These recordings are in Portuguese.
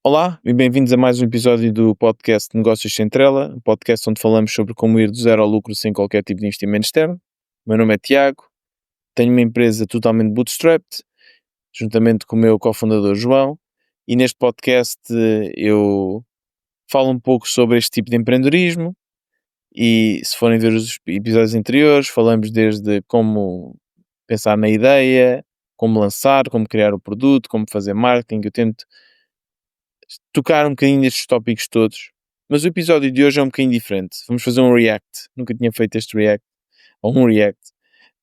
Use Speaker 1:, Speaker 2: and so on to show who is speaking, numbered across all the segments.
Speaker 1: Olá e bem-vindos a mais um episódio do podcast Negócios Sem Trela, um podcast onde falamos sobre como ir do zero ao lucro sem qualquer tipo de investimento externo. O meu nome é Tiago, tenho uma empresa totalmente bootstrapped, juntamente com o meu cofundador João, e neste podcast eu falo um pouco sobre este tipo de empreendedorismo e, se forem ver os episódios anteriores, falamos desde como pensar na ideia, como lançar, como criar o produto, como fazer marketing. Eu tento tocar um bocadinho nestes tópicos todos, mas o episódio de hoje é um bocadinho diferente. Vamos fazer um react. Nunca tinha feito este react, ou um react,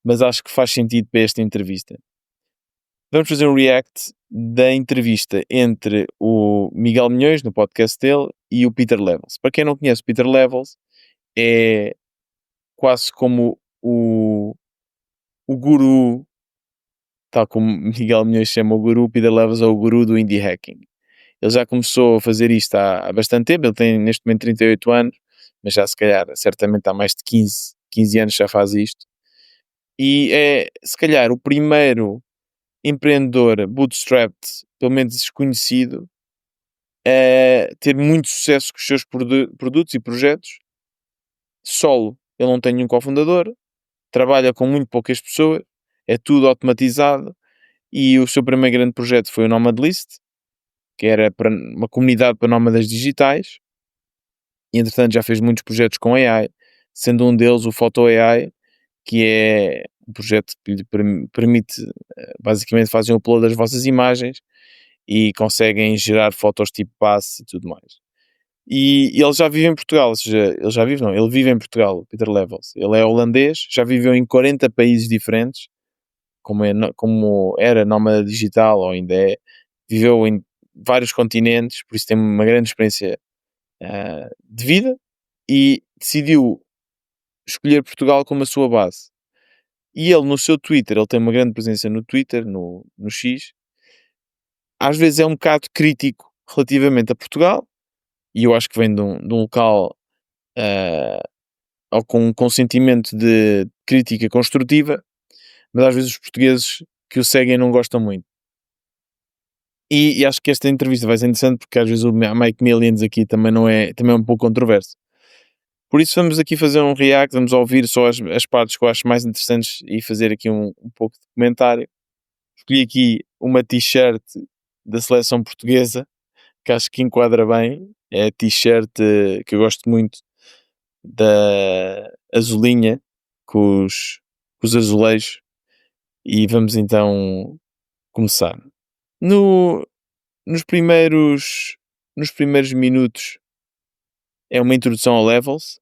Speaker 1: mas acho que faz sentido para esta entrevista. Vamos fazer um react da entrevista entre o Miguel Milhões, no podcast dele, e o Peter Levels. Para quem não conhece o Peter Levels, é quase como o guru, tal como Miguel Milhões chama o guru, Peter Levels é o guru do indie hacking. Ele já começou a fazer isto há bastante tempo, ele tem neste momento 38 anos, mas já se calhar, certamente há mais de 15 anos já faz isto. E é, se calhar, o primeiro empreendedor bootstrapped, pelo menos desconhecido, a ter muito sucesso com os seus produtos e projetos, solo. Ele não tem nenhum cofundador, trabalha com muito poucas pessoas, é tudo automatizado, e o seu primeiro grande projeto foi o Nomad List, que era para uma comunidade para nómadas digitais, e entretanto já fez muitos projetos com AI, sendo um deles o Photo AI, que é um projeto que lhe permite, basicamente fazem o upload das vossas imagens e conseguem gerar fotos tipo passe e tudo mais. E ele já vive em Portugal, ou seja, ele vive em Portugal, o Peter Levels. Ele é holandês, já viveu em 40 países diferentes, como era nómada digital, ou ainda é, viveu em vários continentes, por isso tem uma grande experiência de vida, e decidiu escolher Portugal como a sua base. E ele no seu Twitter, ele tem uma grande presença no Twitter, no X, às vezes é um bocado crítico relativamente a Portugal, e eu acho que vem de um local ou com um consentimento de crítica construtiva, mas às vezes os portugueses que o seguem não gostam muito. E acho que esta entrevista vai ser interessante porque às vezes o Mike Millions aqui também é um pouco controverso. Por isso vamos aqui fazer um react, vamos ouvir só as partes que eu acho mais interessantes e fazer aqui um pouco de comentário. Escolhi aqui uma t-shirt da seleção portuguesa, que acho que enquadra bem. É a t-shirt que eu gosto muito, da azulinha, com os azulejos. E vamos então começar. Nos primeiros minutos é uma introdução ao Levels,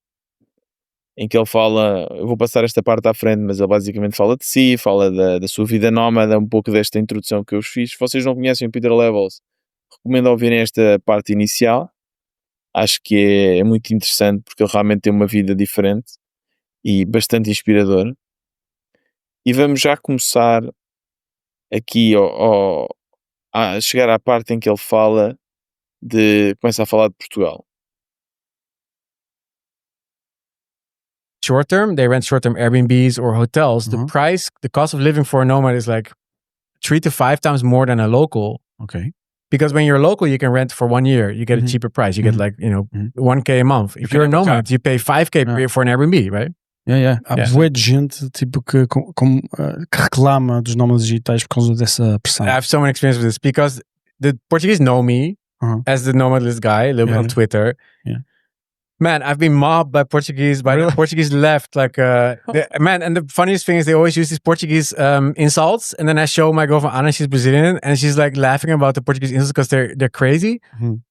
Speaker 1: em que ele fala, eu vou passar esta parte à frente, mas ele basicamente fala de si, fala da sua vida nómada, um pouco desta introdução que eu vos fiz. Se vocês não conhecem o Peter Levels, recomendo ouvirem esta parte inicial. Acho que é muito interessante porque ele realmente tem uma vida diferente e bastante inspirador. E vamos já começar aqui a chegar à parte em que ele começa a falar de Portugal.
Speaker 2: Short term, they rent short term Airbnbs or hotels. The cost of living for a nomad is like 3 to 5 times more than a local.
Speaker 3: Okay.
Speaker 2: Because when you're local, you can rent for 1 year. You get a cheaper price. You get like, $1K a month. If you're a nomad, you pay $5K for an Airbnb, right?
Speaker 3: Há bué de gente tipo, que reclama dos nómadas digitais por causa dessa pressão.
Speaker 2: I have so many experience with this because the Portuguese know me as the nomadless guy on Twitter.
Speaker 3: Yeah.
Speaker 2: Man, I've been mobbed by the Portuguese left. Like, and the funniest thing is they always use these Portuguese insults. And then I show my girlfriend Anna, she's Brazilian, and she's like laughing about the Portuguese insults because they're crazy.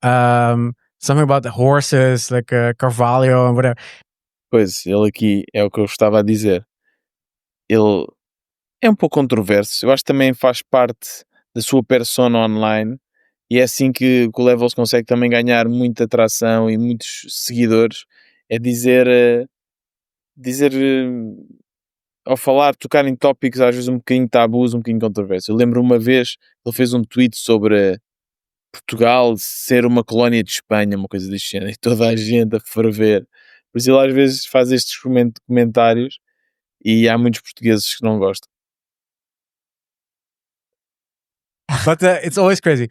Speaker 2: Something about the horses, like Carvalho and whatever.
Speaker 1: Pois, ele aqui é o que eu estava a dizer. Ele é um pouco controverso. Eu acho que também faz parte da sua persona online. E é assim que o Levels consegue também ganhar muita atração e muitos seguidores. É dizer ao falar, tocar em tópicos às vezes um bocadinho tabus, um bocadinho controversos. Eu lembro uma vez, ele fez um tweet sobre Portugal ser uma colónia de Espanha, uma coisa deste género, e toda a gente a ferver. Por isso ele às vezes faz estes comentários e há muitos portugueses que não gostam.
Speaker 2: But it's always crazy.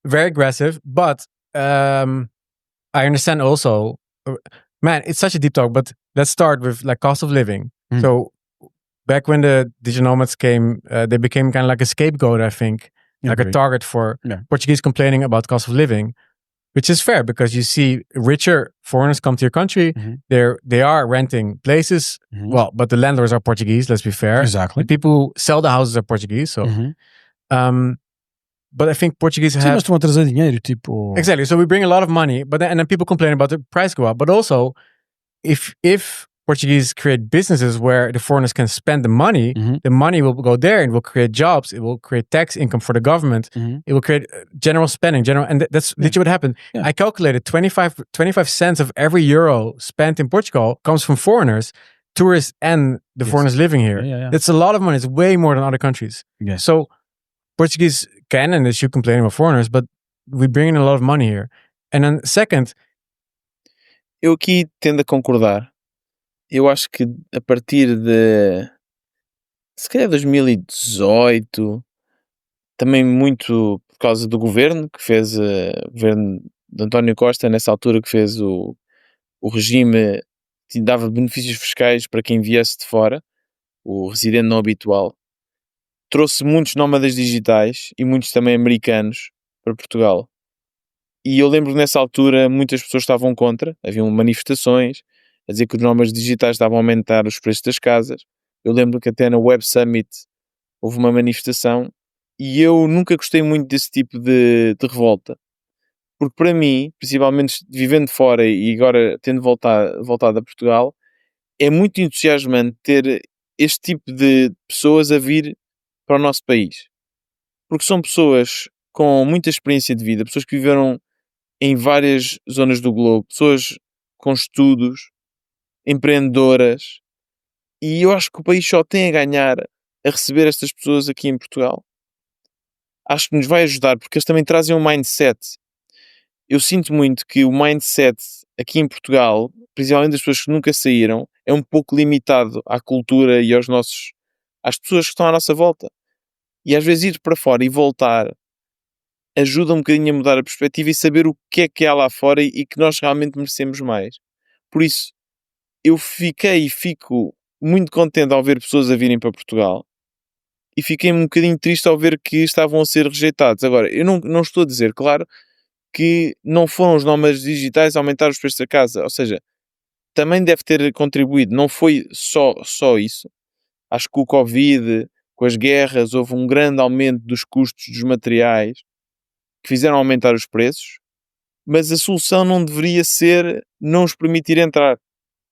Speaker 2: Very aggressive, but I understand also, man, it's such a deep talk, but let's start with like cost of living. So back when the digital nomads came, they became kind of like a scapegoat, I think, like a target for Portuguese complaining about cost of living, which is fair because you see richer foreigners come to your country. They are renting places. Well, but the landlords are Portuguese, let's be fair.
Speaker 3: Exactly.
Speaker 2: The people who sell the houses are Portuguese. So, but I think Portuguese
Speaker 3: Sim,
Speaker 2: have...
Speaker 3: mas estão a trazer dinheiro, tipo...
Speaker 2: Exactly. So we bring a lot of money, but then people complain about the price go up. But also, if Portuguese create businesses where the foreigners can spend the money will go there and will create jobs. It will create tax income for the government. It will create general spending, and that's literally what happened. I calculated 25 cents of every euro spent in Portugal comes from foreigners, tourists, and the foreigners living here. That's a lot of money. It's way more than other countries. So Portuguese can and they should complain about foreigners, but we bring in a lot of money here. And then second...
Speaker 1: Eu aqui tendo a concordar. Eu acho que a partir de se calhar 2018, também muito por causa do governo que fez, o governo de António Costa, nessa altura que fez o regime que dava benefícios fiscais para quem viesse de fora, o residente não habitual, trouxe muitos nómadas digitais e muitos também americanos para Portugal. E eu lembro que nessa altura muitas pessoas estavam contra, haviam manifestações a dizer que os nómadas digitais estavam a aumentar os preços das casas. Eu lembro que até na Web Summit houve uma manifestação e eu nunca gostei muito desse tipo de revolta. Porque para mim, principalmente vivendo fora e agora tendo voltado a Portugal, é muito entusiasmante ter este tipo de pessoas a vir para o nosso país. Porque são pessoas com muita experiência de vida, pessoas que viveram em várias zonas do globo, pessoas com estudos, empreendedoras, e eu acho que o país só tem a ganhar a receber estas pessoas aqui em Portugal. Acho que nos vai ajudar, porque eles também trazem um mindset. Eu sinto muito que o mindset aqui em Portugal, principalmente das pessoas que nunca saíram, é um pouco limitado à cultura e às pessoas que estão à nossa volta. E às vezes ir para fora e voltar ajuda um bocadinho a mudar a perspectiva e saber o que há lá fora e que nós realmente merecemos mais. Por isso, eu fiquei e fico muito contente ao ver pessoas a virem para Portugal e fiquei um bocadinho triste ao ver que estavam a ser rejeitados. Agora, eu não estou a dizer, claro, que não foram os nómadas digitais a aumentar os preços da casa. Ou seja, também deve ter contribuído. Não foi só isso. Acho que o Covid, com as guerras, houve um grande aumento dos custos dos materiais que fizeram aumentar os preços, mas a solução não deveria ser não os permitir entrar.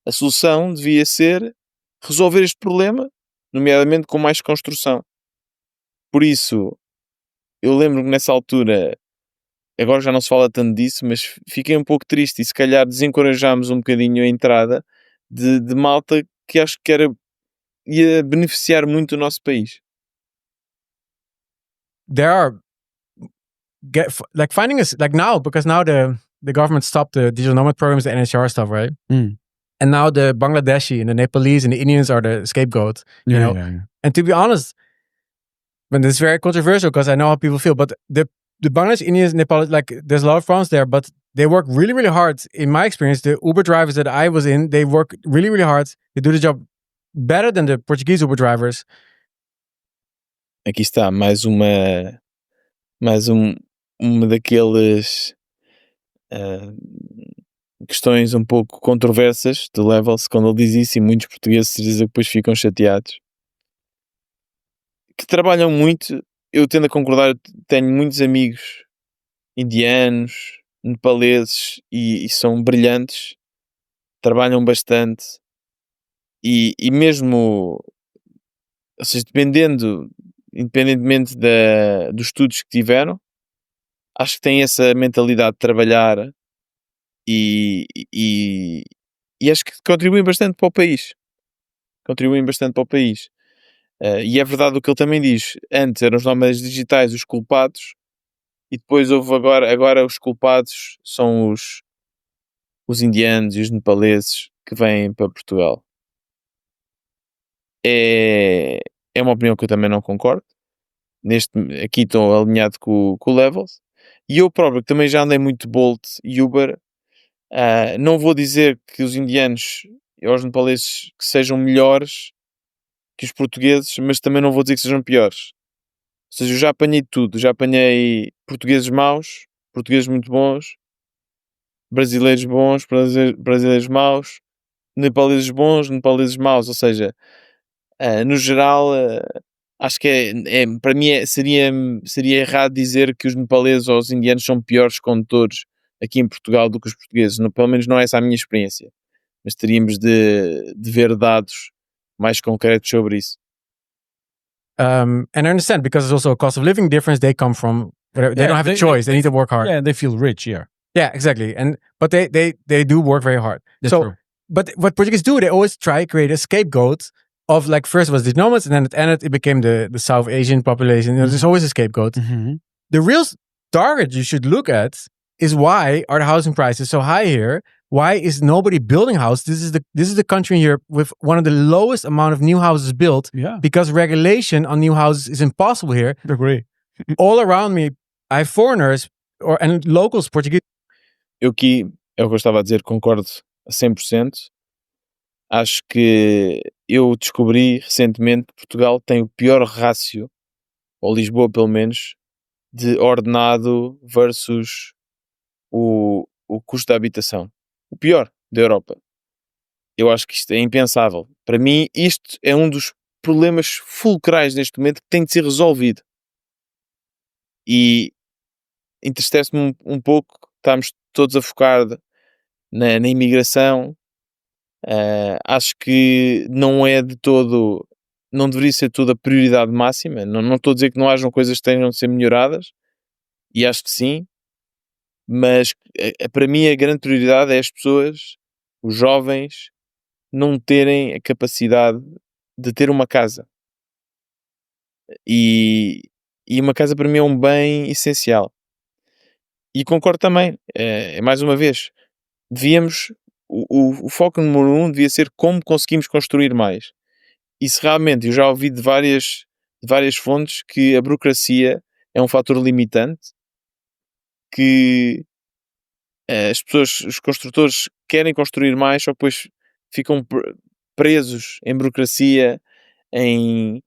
Speaker 1: A solução devia ser resolver este problema, nomeadamente com mais construção. Por isso, eu lembro que nessa altura, agora já não se fala tanto disso, mas fiquei um pouco triste e se calhar desencorajámos um bocadinho a entrada de malta que acho que ia beneficiar muito o nosso país.
Speaker 2: There are finding us like now, because now the government stopped the digital nomad programs, the NHR stuff, right? And now the Bangladeshi and the Nepalese and the Indians are the scapegoat. You know? And to be honest, and this is very controversial because I know how people feel, but the Bangladesh, Indians, Nepal, like there's a lot of problems there, but they work really, really hard. In my experience, the Uber drivers that I was in, they work really, really hard. They do the job better than the Portuguese Uber drivers.
Speaker 1: Aqui está, mais uma daqueles questões um pouco controversas do Levels, quando ele diz isso, e muitos portugueses dizem que depois ficam chateados. Que trabalham muito, eu tendo a concordar, tenho muitos amigos indianos, nepaleses e são brilhantes, trabalham bastante e mesmo, ou seja, independentemente dos estudos que tiveram, acho que têm essa mentalidade de trabalhar e acho que contribuem bastante para o país. E é verdade o que ele também diz. Antes eram os nómadas digitais os culpados e depois houve agora os culpados são os indianos e os nepaleses que vêm para Portugal. É uma opinião que eu também não concordo. Aqui estou alinhado com o Levels. E eu próprio, que também já andei muito Bolt e Uber, não vou dizer que os indianos ou os nepaleses que sejam melhores que os portugueses, mas também não vou dizer que sejam piores. Ou seja, eu já apanhei tudo. Já apanhei portugueses maus, portugueses muito bons, brasileiros bons, brasileiros maus, nepaleses bons, nepaleses maus. Ou seja, no geral, acho que para mim seria errado dizer que os nepaleses ou os indianos são piores condutores aqui em Portugal do que os portugueses. Pelo menos não é essa a minha experiência. Mas teríamos de ver dados mais concretos sobre isso.
Speaker 2: And I understand because there's also a cost of living difference. They come from whatever. They don't have a choice. They need to work hard.
Speaker 3: Yeah, they feel rich. Yeah,
Speaker 2: exactly. But they do work very hard.
Speaker 3: That's
Speaker 2: so,
Speaker 3: true.
Speaker 2: but what Portuguese do, they always try to create a scapegoat of like first was the nomads, and then it ended. It became the South Asian population. There's always a scapegoat.
Speaker 3: Mm-hmm.
Speaker 2: The real target you should look at is why are the housing prices so high here? Why is nobody building houses? This is the country in Europe with one of the lowest amount of new houses built.
Speaker 3: Yeah,
Speaker 2: Because regulation on new houses is impossible here.
Speaker 3: I agree.
Speaker 2: All around me, I have foreigners and locals, Portuguese.
Speaker 1: Eu aqui, é o que eu estava a dizer, concordo a 100%. Acho que eu descobri recentemente que Portugal tem o pior rácio, ou Lisboa pelo menos, de ordenado versus o custo da habitação. O pior da Europa. Eu acho que isto é impensável. Para mim, isto é um dos problemas fulcrais neste momento que tem de ser resolvido. E entristece-me um pouco, estamos todos a focar na imigração. Acho que não é de todo, não deveria ser toda a prioridade máxima. Não estou a dizer que não hajam coisas que tenham de ser melhoradas, e acho que sim, mas para mim a grande prioridade é as pessoas, os jovens, não terem a capacidade de ter uma casa. E uma casa para mim é um bem essencial. E concordo também, mais uma vez, devíamos, o foco número 1 devia ser como conseguimos construir mais. E se realmente, eu já ouvi de várias fontes que a burocracia é um fator limitante, que as pessoas, os construtores querem construir mais, só depois ficam presos em burocracia, em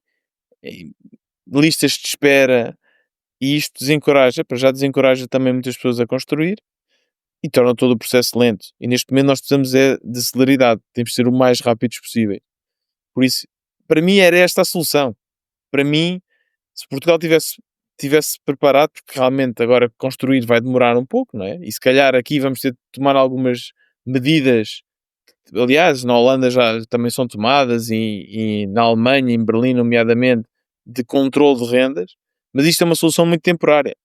Speaker 1: listas de espera, e isto desencoraja também muitas pessoas a construir e torna todo o processo lento. E neste momento nós precisamos de celeridade, temos de ser o mais rápidos possível. Por isso, para mim era esta a solução. Para mim, se Portugal tivesse preparado, porque realmente agora construir vai demorar um pouco, não é? E se calhar aqui vamos ter de tomar algumas medidas, aliás, na Holanda já também são tomadas, e na Alemanha, em Berlim nomeadamente, de controle de rendas, mas isto é uma solução muito temporária.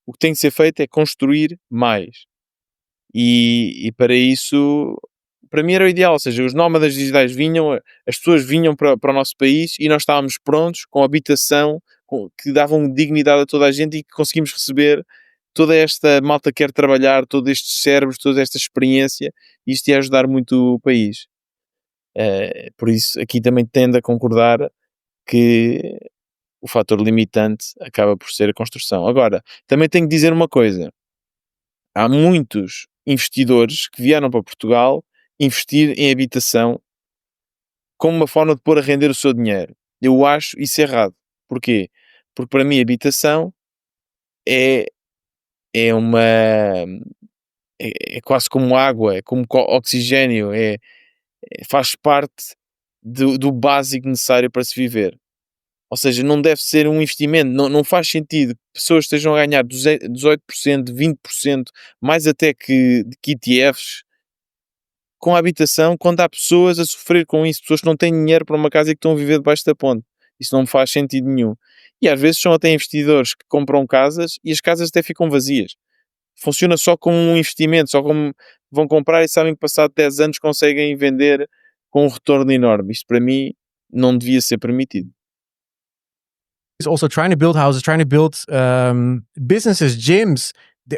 Speaker 1: O que tem que ser feito é construir mais. E para isso, para mim era o ideal, ou seja, os nómadas digitais vinham, as pessoas vinham para o nosso país e nós estávamos prontos, com habitação, que davam dignidade a toda a gente e que conseguimos receber toda esta malta que quer trabalhar, todos estes cérebros, toda esta experiência, e isto ia ajudar muito o país. Por isso, aqui também tendo a concordar que o fator limitante acaba por ser a construção. Agora, também tenho que dizer uma coisa. Há muitos investidores que vieram para Portugal investir em habitação como uma forma de pôr a render o seu dinheiro. Eu acho isso errado. Porquê? Porque para mim a habitação é quase como água, é como oxigênio, faz parte do básico necessário para se viver. Ou seja, não deve ser um investimento, não faz sentido que pessoas estejam a ganhar 18%, 20%, mais até que ETFs, com a habitação, quando há pessoas a sofrer com isso, pessoas que não têm dinheiro para uma casa e que estão a viver debaixo da ponte. Isso não faz sentido nenhum. E às vezes são até investidores que compram casas e as casas até ficam vazias. Funciona só como um investimento, só como vão comprar e sabem que passado 10 anos conseguem vender com um retorno enorme. Isto para mim não devia ser permitido.
Speaker 2: Is also trying to build houses, trying to build businesses, gyms.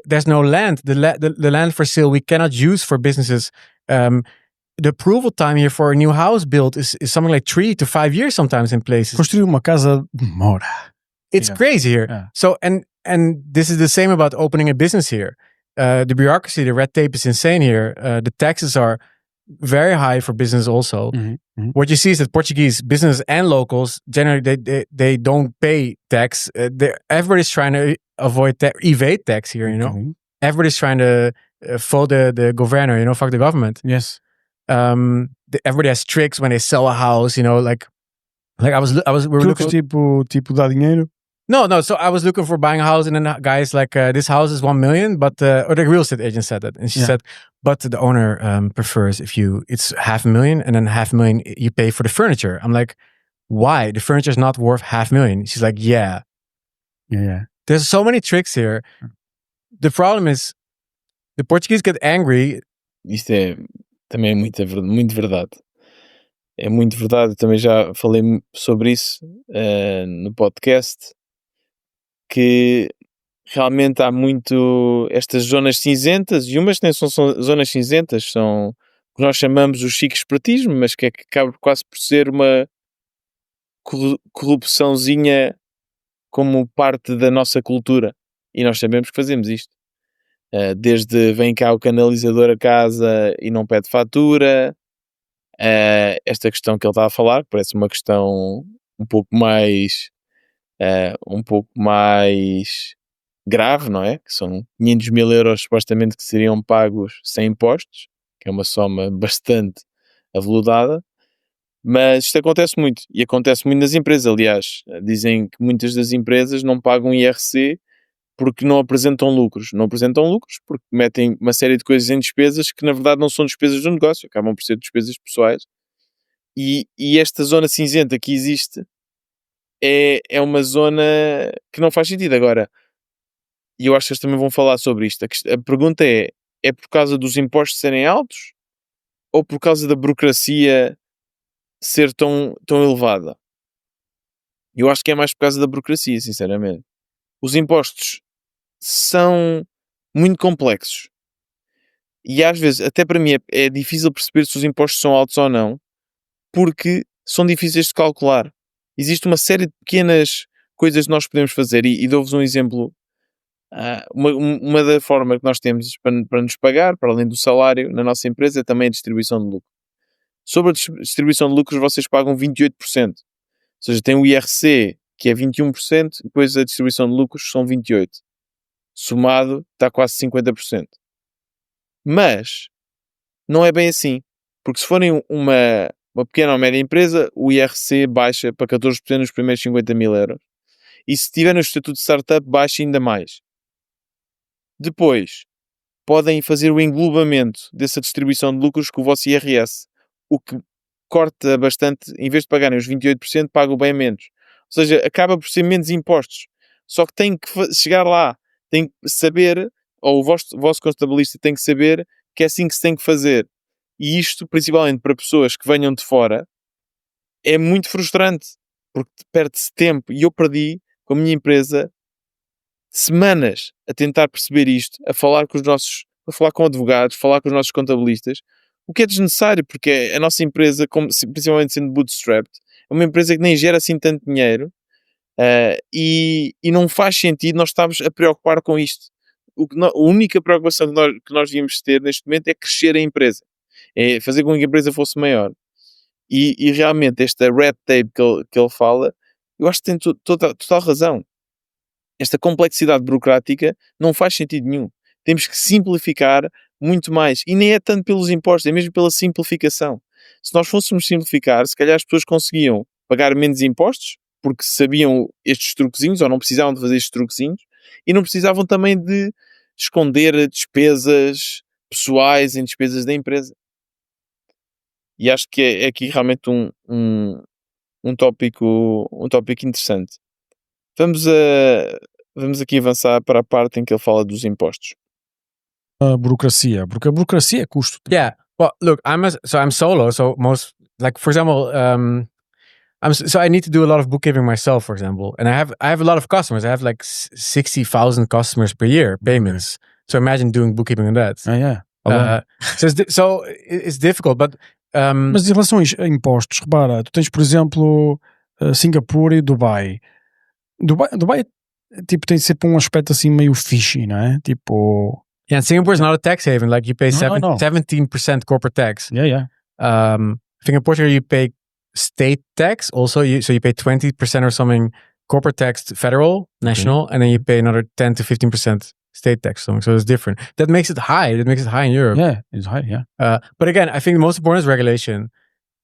Speaker 2: There's no land. The land for sale we cannot use for businesses. The approval time here for a new house build is something like 3 to 5 years sometimes in places.
Speaker 3: Construir uma casa demora.
Speaker 2: It's crazy here.
Speaker 3: Yeah.
Speaker 2: So, and this is the same about opening a business here. The bureaucracy, the red tape is insane here. The taxes are very high for business also. What you see is that Portuguese business and locals, generally, they don't pay tax. Everybody's trying to evade tax here, you know? Everybody's trying to fold the governor, you know, fuck the government.
Speaker 3: Yes.
Speaker 2: Everybody has tricks when they sell a house, you know, like we were looking
Speaker 3: tipo dar dinheiro.
Speaker 2: No. So I was looking for buying a house, and then the guy's like, "This house is 1 million," but or the real estate agent said that, and she said, "But the owner prefers it's 500,000, and then 500,000 you pay for the furniture." I'm like, "Why? The furniture is not worth 500,000." She's like, "Yeah." There's so many tricks here. The problem is, the Portuguese get angry.
Speaker 1: Isto também é muito verdade. É muito verdade. Eu também já falei sobre isso no podcast, que realmente há muito estas zonas cinzentas, e umas nem são zonas cinzentas, são o que nós chamamos o chique espiritismo, mas que acaba quase por ser uma corrupçãozinha como parte da nossa cultura, e nós sabemos que fazemos isto. Desde vem cá o canalizador a casa e não pede fatura, esta questão que ele está a falar, parece uma questão um pouco mais grave, não é? Que são 500 mil euros supostamente que seriam pagos sem impostos, que é uma soma bastante aveludada, mas isto acontece muito, e acontece muito nas empresas. Aliás, dizem que muitas das empresas não pagam IRC porque não apresentam lucros. Não apresentam lucros porque metem uma série de coisas em despesas que na verdade não são despesas do negócio, acabam por ser despesas pessoais. E esta zona cinzenta que existe é uma zona que não faz sentido. Agora, e eu acho que eles também vão falar sobre isto, a pergunta é por causa dos impostos serem altos ou por causa da burocracia ser tão elevada? Eu acho que é mais por causa da burocracia, sinceramente. Os impostos são muito complexos e às vezes, até para mim, é difícil perceber se os impostos são altos ou não, porque são difíceis de calcular. Existe uma série de pequenas coisas que nós podemos fazer, e dou-vos um exemplo. Uma da forma que nós temos para nos pagar, para além do salário na nossa empresa, é também a distribuição de lucro. Sobre a distribuição de lucros, vocês pagam 28%. Ou seja, tem o IRC, que é 21%, e depois a distribuição de lucros são 28%. Somado, está quase 50%. Mas não é bem assim. Porque se forem uma pequena ou média empresa, o IRC baixa para 14% nos primeiros 50 mil euros. E se tiver no estatuto de startup, baixa ainda mais. Depois, podem fazer o englobamento dessa distribuição de lucros com o vosso IRS. O que corta bastante, em vez de pagarem os 28%, pagam bem menos. Ou seja, acaba por ser menos impostos. Só que tem que chegar lá. Tem que saber, ou o vosso contabilista tem que saber que é assim que se tem que fazer. E isto, principalmente para pessoas que venham de fora, é muito frustrante. Porque perde-se tempo. E eu perdi, com a minha empresa, semanas a tentar perceber isto, a falar com advogados, falar com os nossos contabilistas, o que é desnecessário, porque a nossa empresa, principalmente sendo bootstrapped, é uma empresa que nem gera assim tanto dinheiro, e não faz sentido nós estarmos a preocupar com isto. A única preocupação que nós devíamos ter neste momento é crescer a empresa, é fazer com que a empresa fosse maior. E realmente esta red tape que ele fala, eu acho que tem total razão. Esta complexidade burocrática não faz sentido nenhum. Temos que simplificar muito mais. E nem é tanto pelos impostos, é mesmo pela simplificação. Se nós fôssemos simplificar, se calhar as pessoas conseguiam pagar menos impostos, porque sabiam estes truquezinhos, ou não precisavam de fazer estes truquezinhos, e não precisavam também de esconder despesas pessoais em despesas da empresa. E acho que é aqui realmente um tópico interessante. Vamos aqui avançar para a parte em que ele fala dos impostos.
Speaker 3: A burocracia, porque a burocracia é custo.
Speaker 2: Yeah. Well, look, I'm solo, so most, like, for example, I need to do a lot of bookkeeping myself, for example, and I have a lot of customers. I have like 60,000 customers per year, payments. So imagine doing bookkeeping on that.
Speaker 3: Yeah.
Speaker 2: So it's difficult, but
Speaker 3: mas em relação a impostos, repara, tu tens, por exemplo, Singapura e Dubai. Dubai tipo, tem sempre um aspecto assim meio fishy, não é? Tipo...
Speaker 2: Yeah, and Singapore is not a tax haven. Like you pay
Speaker 3: No.
Speaker 2: 17% corporate tax.
Speaker 3: Yeah.
Speaker 2: I think in Portugal you pay state tax also. So you pay 20% or something corporate tax to federal, national, and then you pay another 10 to 15% state tax. So it's different. That makes it high. That makes it high in Europe.
Speaker 3: Yeah, it's high, yeah.
Speaker 2: But again, I think the most important is regulation.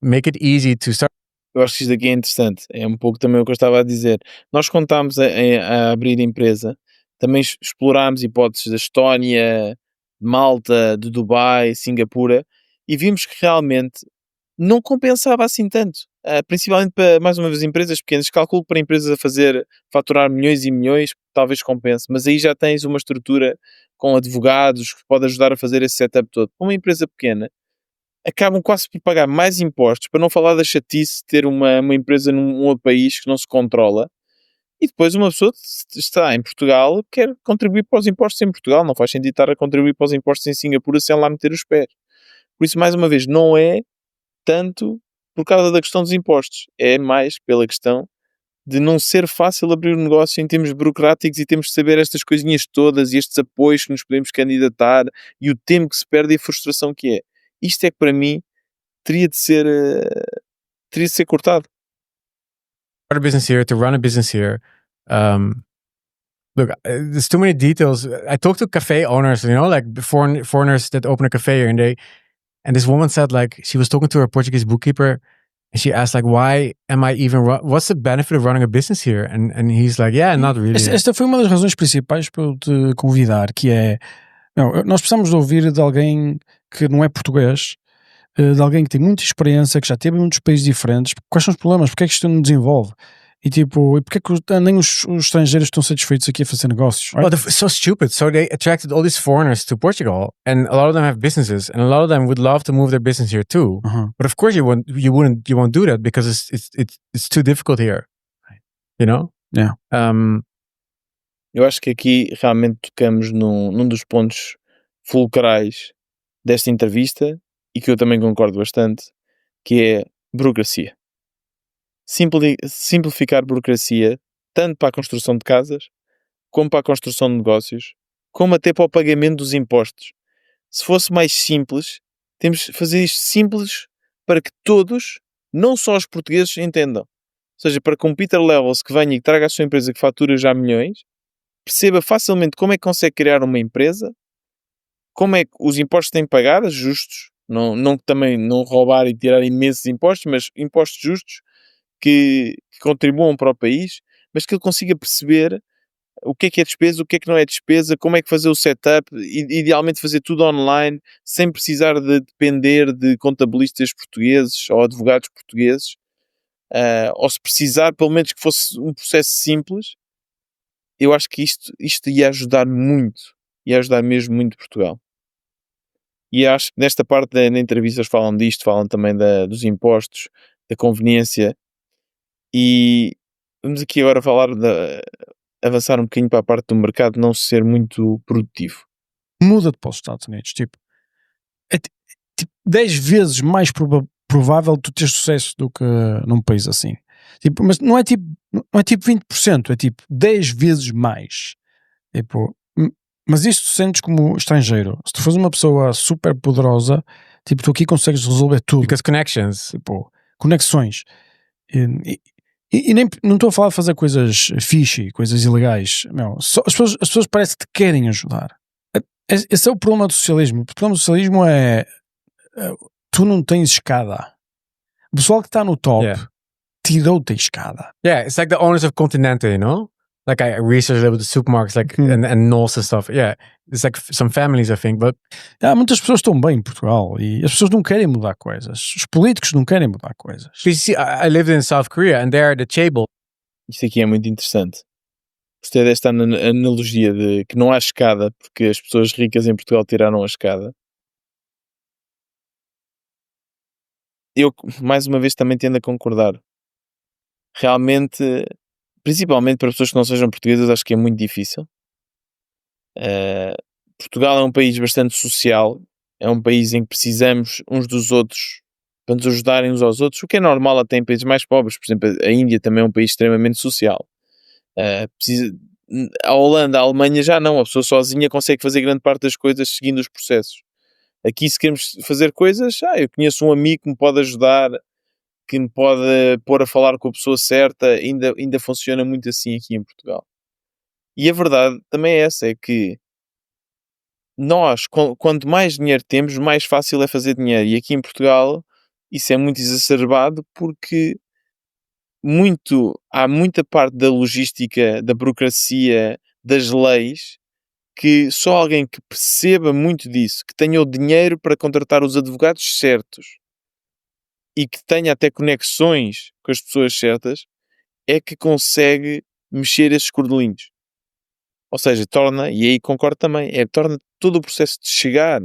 Speaker 2: Make it easy to start.
Speaker 1: Eu acho que isto aqui é interessante. É um pouco também o que eu estava a dizer. Nós, quando estávamos a abrir a empresa, também explorámos hipóteses da Estónia, de Malta, de Dubai, Singapura, e vimos que realmente não compensava assim tanto. Principalmente para, mais uma vez, empresas pequenas. Calculo para empresas a faturar milhões e milhões, talvez compense. Mas aí já tens uma estrutura com advogados que pode ajudar a fazer esse setup todo. Para uma empresa pequena, acabam quase por pagar mais impostos, para não falar da chatice de ter uma empresa num outro país que não se controla, e depois uma pessoa está em Portugal, quer contribuir para os impostos em Portugal, não faz sentido estar a contribuir para os impostos em Singapura sem lá meter os pés. Por isso, mais uma vez, não é tanto por causa da questão dos impostos, é mais pela questão de não ser fácil abrir um negócio em termos burocráticos e temos de saber estas coisinhas todas e estes apoios que nos podemos candidatar e o tempo que se perde e a frustração que é. Isto é que para mim teria de ser cortado.
Speaker 2: Start a business here, to run a business here. Look, there's too many details. I talked to cafe owners, like foreigners that open a cafe here, and this woman said, like, she was talking to her Portuguese bookkeeper, and she asked, like, why am I even what's the benefit of running a business here? And he's like, yeah, not really.
Speaker 3: Esta foi uma das razões principais para eu te convidar, que é, nós precisamos de ouvir de alguém que não é português, de alguém que tem muita experiência, que já teve em muitos países diferentes. Quais são os problemas? Porque é que isto não desenvolve? E tipo, porque é que nem os estrangeiros estão satisfeitos aqui a fazer negócios? Right?
Speaker 2: Well, so stupid. So they attracted all these foreigners to Portugal, and a lot of them have businesses, and a lot of them would love to move their business here too. But of course, you won't do that because it's too difficult here. You know?
Speaker 3: Yeah.
Speaker 1: Eu acho que aqui realmente tocamos num dos pontos fulcrais desta entrevista e que eu também concordo bastante, que é burocracia. Simplificar burocracia tanto para a construção de casas, como para a construção de negócios, como até para o pagamento dos impostos. Se fosse mais simples, temos de fazer isto simples para que todos, não só os portugueses, entendam. Ou seja, para que um Peter Levels que venha e que traga a sua empresa que fatura já milhões, perceba facilmente como é que consegue criar uma empresa, como é que os impostos têm que pagar, justos, também não roubar e tirar imensos impostos, mas impostos justos, que contribuam para o país, mas que ele consiga perceber o que é despesa, o que não é despesa, como é que fazer o setup, idealmente fazer tudo online, sem precisar de depender de contabilistas portugueses ou advogados portugueses, ou se precisar, pelo menos que fosse um processo simples. Eu acho que isto ia ajudar mesmo muito Portugal. E acho que nesta parte da entrevista eles falam disto, falam também dos impostos, da conveniência. E vamos aqui agora avançar um bocadinho para a parte do mercado não ser muito produtivo.
Speaker 3: Muda-te para os Estados Unidos, é 10 vezes mais provável tu ter sucesso do que num país assim. Mas não é tipo 20%, é tipo 10 vezes mais. Mas isto tu sentes como estrangeiro. Se tu fores uma pessoa super poderosa, tu aqui consegues resolver tudo.
Speaker 2: Because connections.
Speaker 3: Conexões. E nem, não estou a falar de fazer coisas fishy, coisas ilegais. As pessoas parece que te querem ajudar. Esse é o problema do socialismo. O problema do socialismo é tu não tens escada. O pessoal que está no top tirou-te a escada.
Speaker 2: Yeah, it's like the owners of Continente, you know? Like I researched a little bit the supermarkets, like and Knowles and stuff. Yeah, it's like some families, I think. But
Speaker 3: muitas pessoas estão bem em Portugal e as pessoas não querem mudar coisas. Os políticos não querem mudar coisas.
Speaker 2: You see, I lived in South Korea, and there the chaebol.
Speaker 1: Isto aqui é muito interessante. Gostei desta analogia de que não há escada porque as pessoas ricas em Portugal tiraram a escada. Eu, mais uma vez, também tendo a concordar. Realmente, principalmente para pessoas que não sejam portuguesas, acho que é muito difícil. Portugal é um país bastante social, é um país em que precisamos uns dos outros para nos ajudarem uns aos outros, o que é normal até em países mais pobres. Por exemplo, a Índia também é um país extremamente social. A Holanda, a Alemanha já não. A pessoa sozinha consegue fazer grande parte das coisas seguindo os processos. Aqui, se queremos fazer coisas, eu conheço um amigo que me pode ajudar, que me pode pôr a falar com a pessoa certa. Ainda funciona muito assim aqui em Portugal. E a verdade também é essa, é que nós, quanto mais dinheiro temos, mais fácil é fazer dinheiro. E aqui em Portugal isso é muito exacerbado porque há muita parte da logística, da burocracia, das leis, que só alguém que perceba muito disso, que tenha o dinheiro para contratar os advogados certos e que tenha até conexões com as pessoas certas, é que consegue mexer esses cordelinhos. Ou seja, e aí concordo também, torna todo o processo de chegar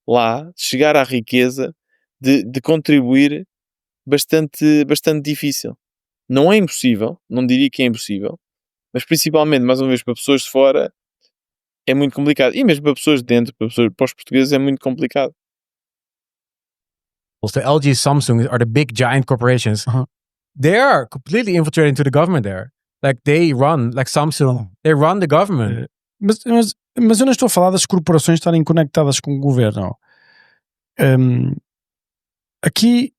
Speaker 1: lá, de chegar à riqueza, de contribuir bastante difícil. Não é impossível, não diria que é impossível, mas principalmente, mais uma vez, para pessoas de fora é muito complicado. E mesmo para pessoas de dentro, para os portugueses é muito complicado.
Speaker 2: The LG, Samsung are the big giant corporations. They are completely infiltrated into the government there. Like they run, like Samsung, they run the government.
Speaker 3: Mas eu não estou a falar das corporações estarem conectadas com o governo. Aqui,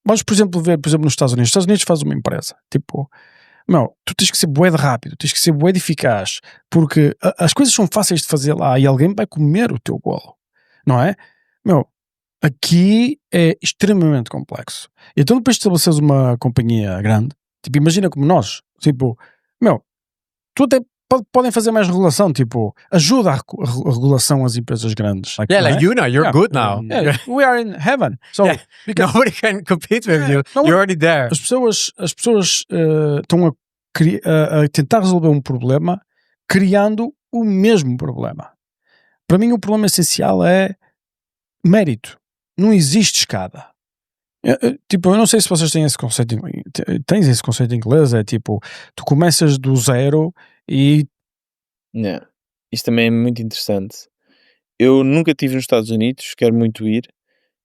Speaker 3: vamos, por exemplo, ver, nos Estados Unidos. Os Estados Unidos faz uma empresa. Tipo, tu tens que ser bué de rápido, tens que ser bué de eficaz, porque as coisas são fáceis de fazer lá e alguém vai comer o teu bolo. Não é? Aqui é extremamente complexo. Então depois de estabeleceres uma companhia grande, tipo, imagina como nós, tipo, tu até podem fazer mais regulação, tipo, ajuda a regulação às empresas grandes.
Speaker 2: You're good now.
Speaker 3: We are in heaven. So,
Speaker 2: nobody can compete with you. You're already there.
Speaker 3: As pessoas estão a tentar resolver um problema criando o mesmo problema. Para mim o problema essencial é mérito. Não existe escada. Tipo, eu não sei se vocês têm esse conceito. Tens esse conceito em inglês? É tipo, tu começas do zero e...
Speaker 1: Não. Isto também é muito interessante. Eu nunca estive nos Estados Unidos, quero muito ir,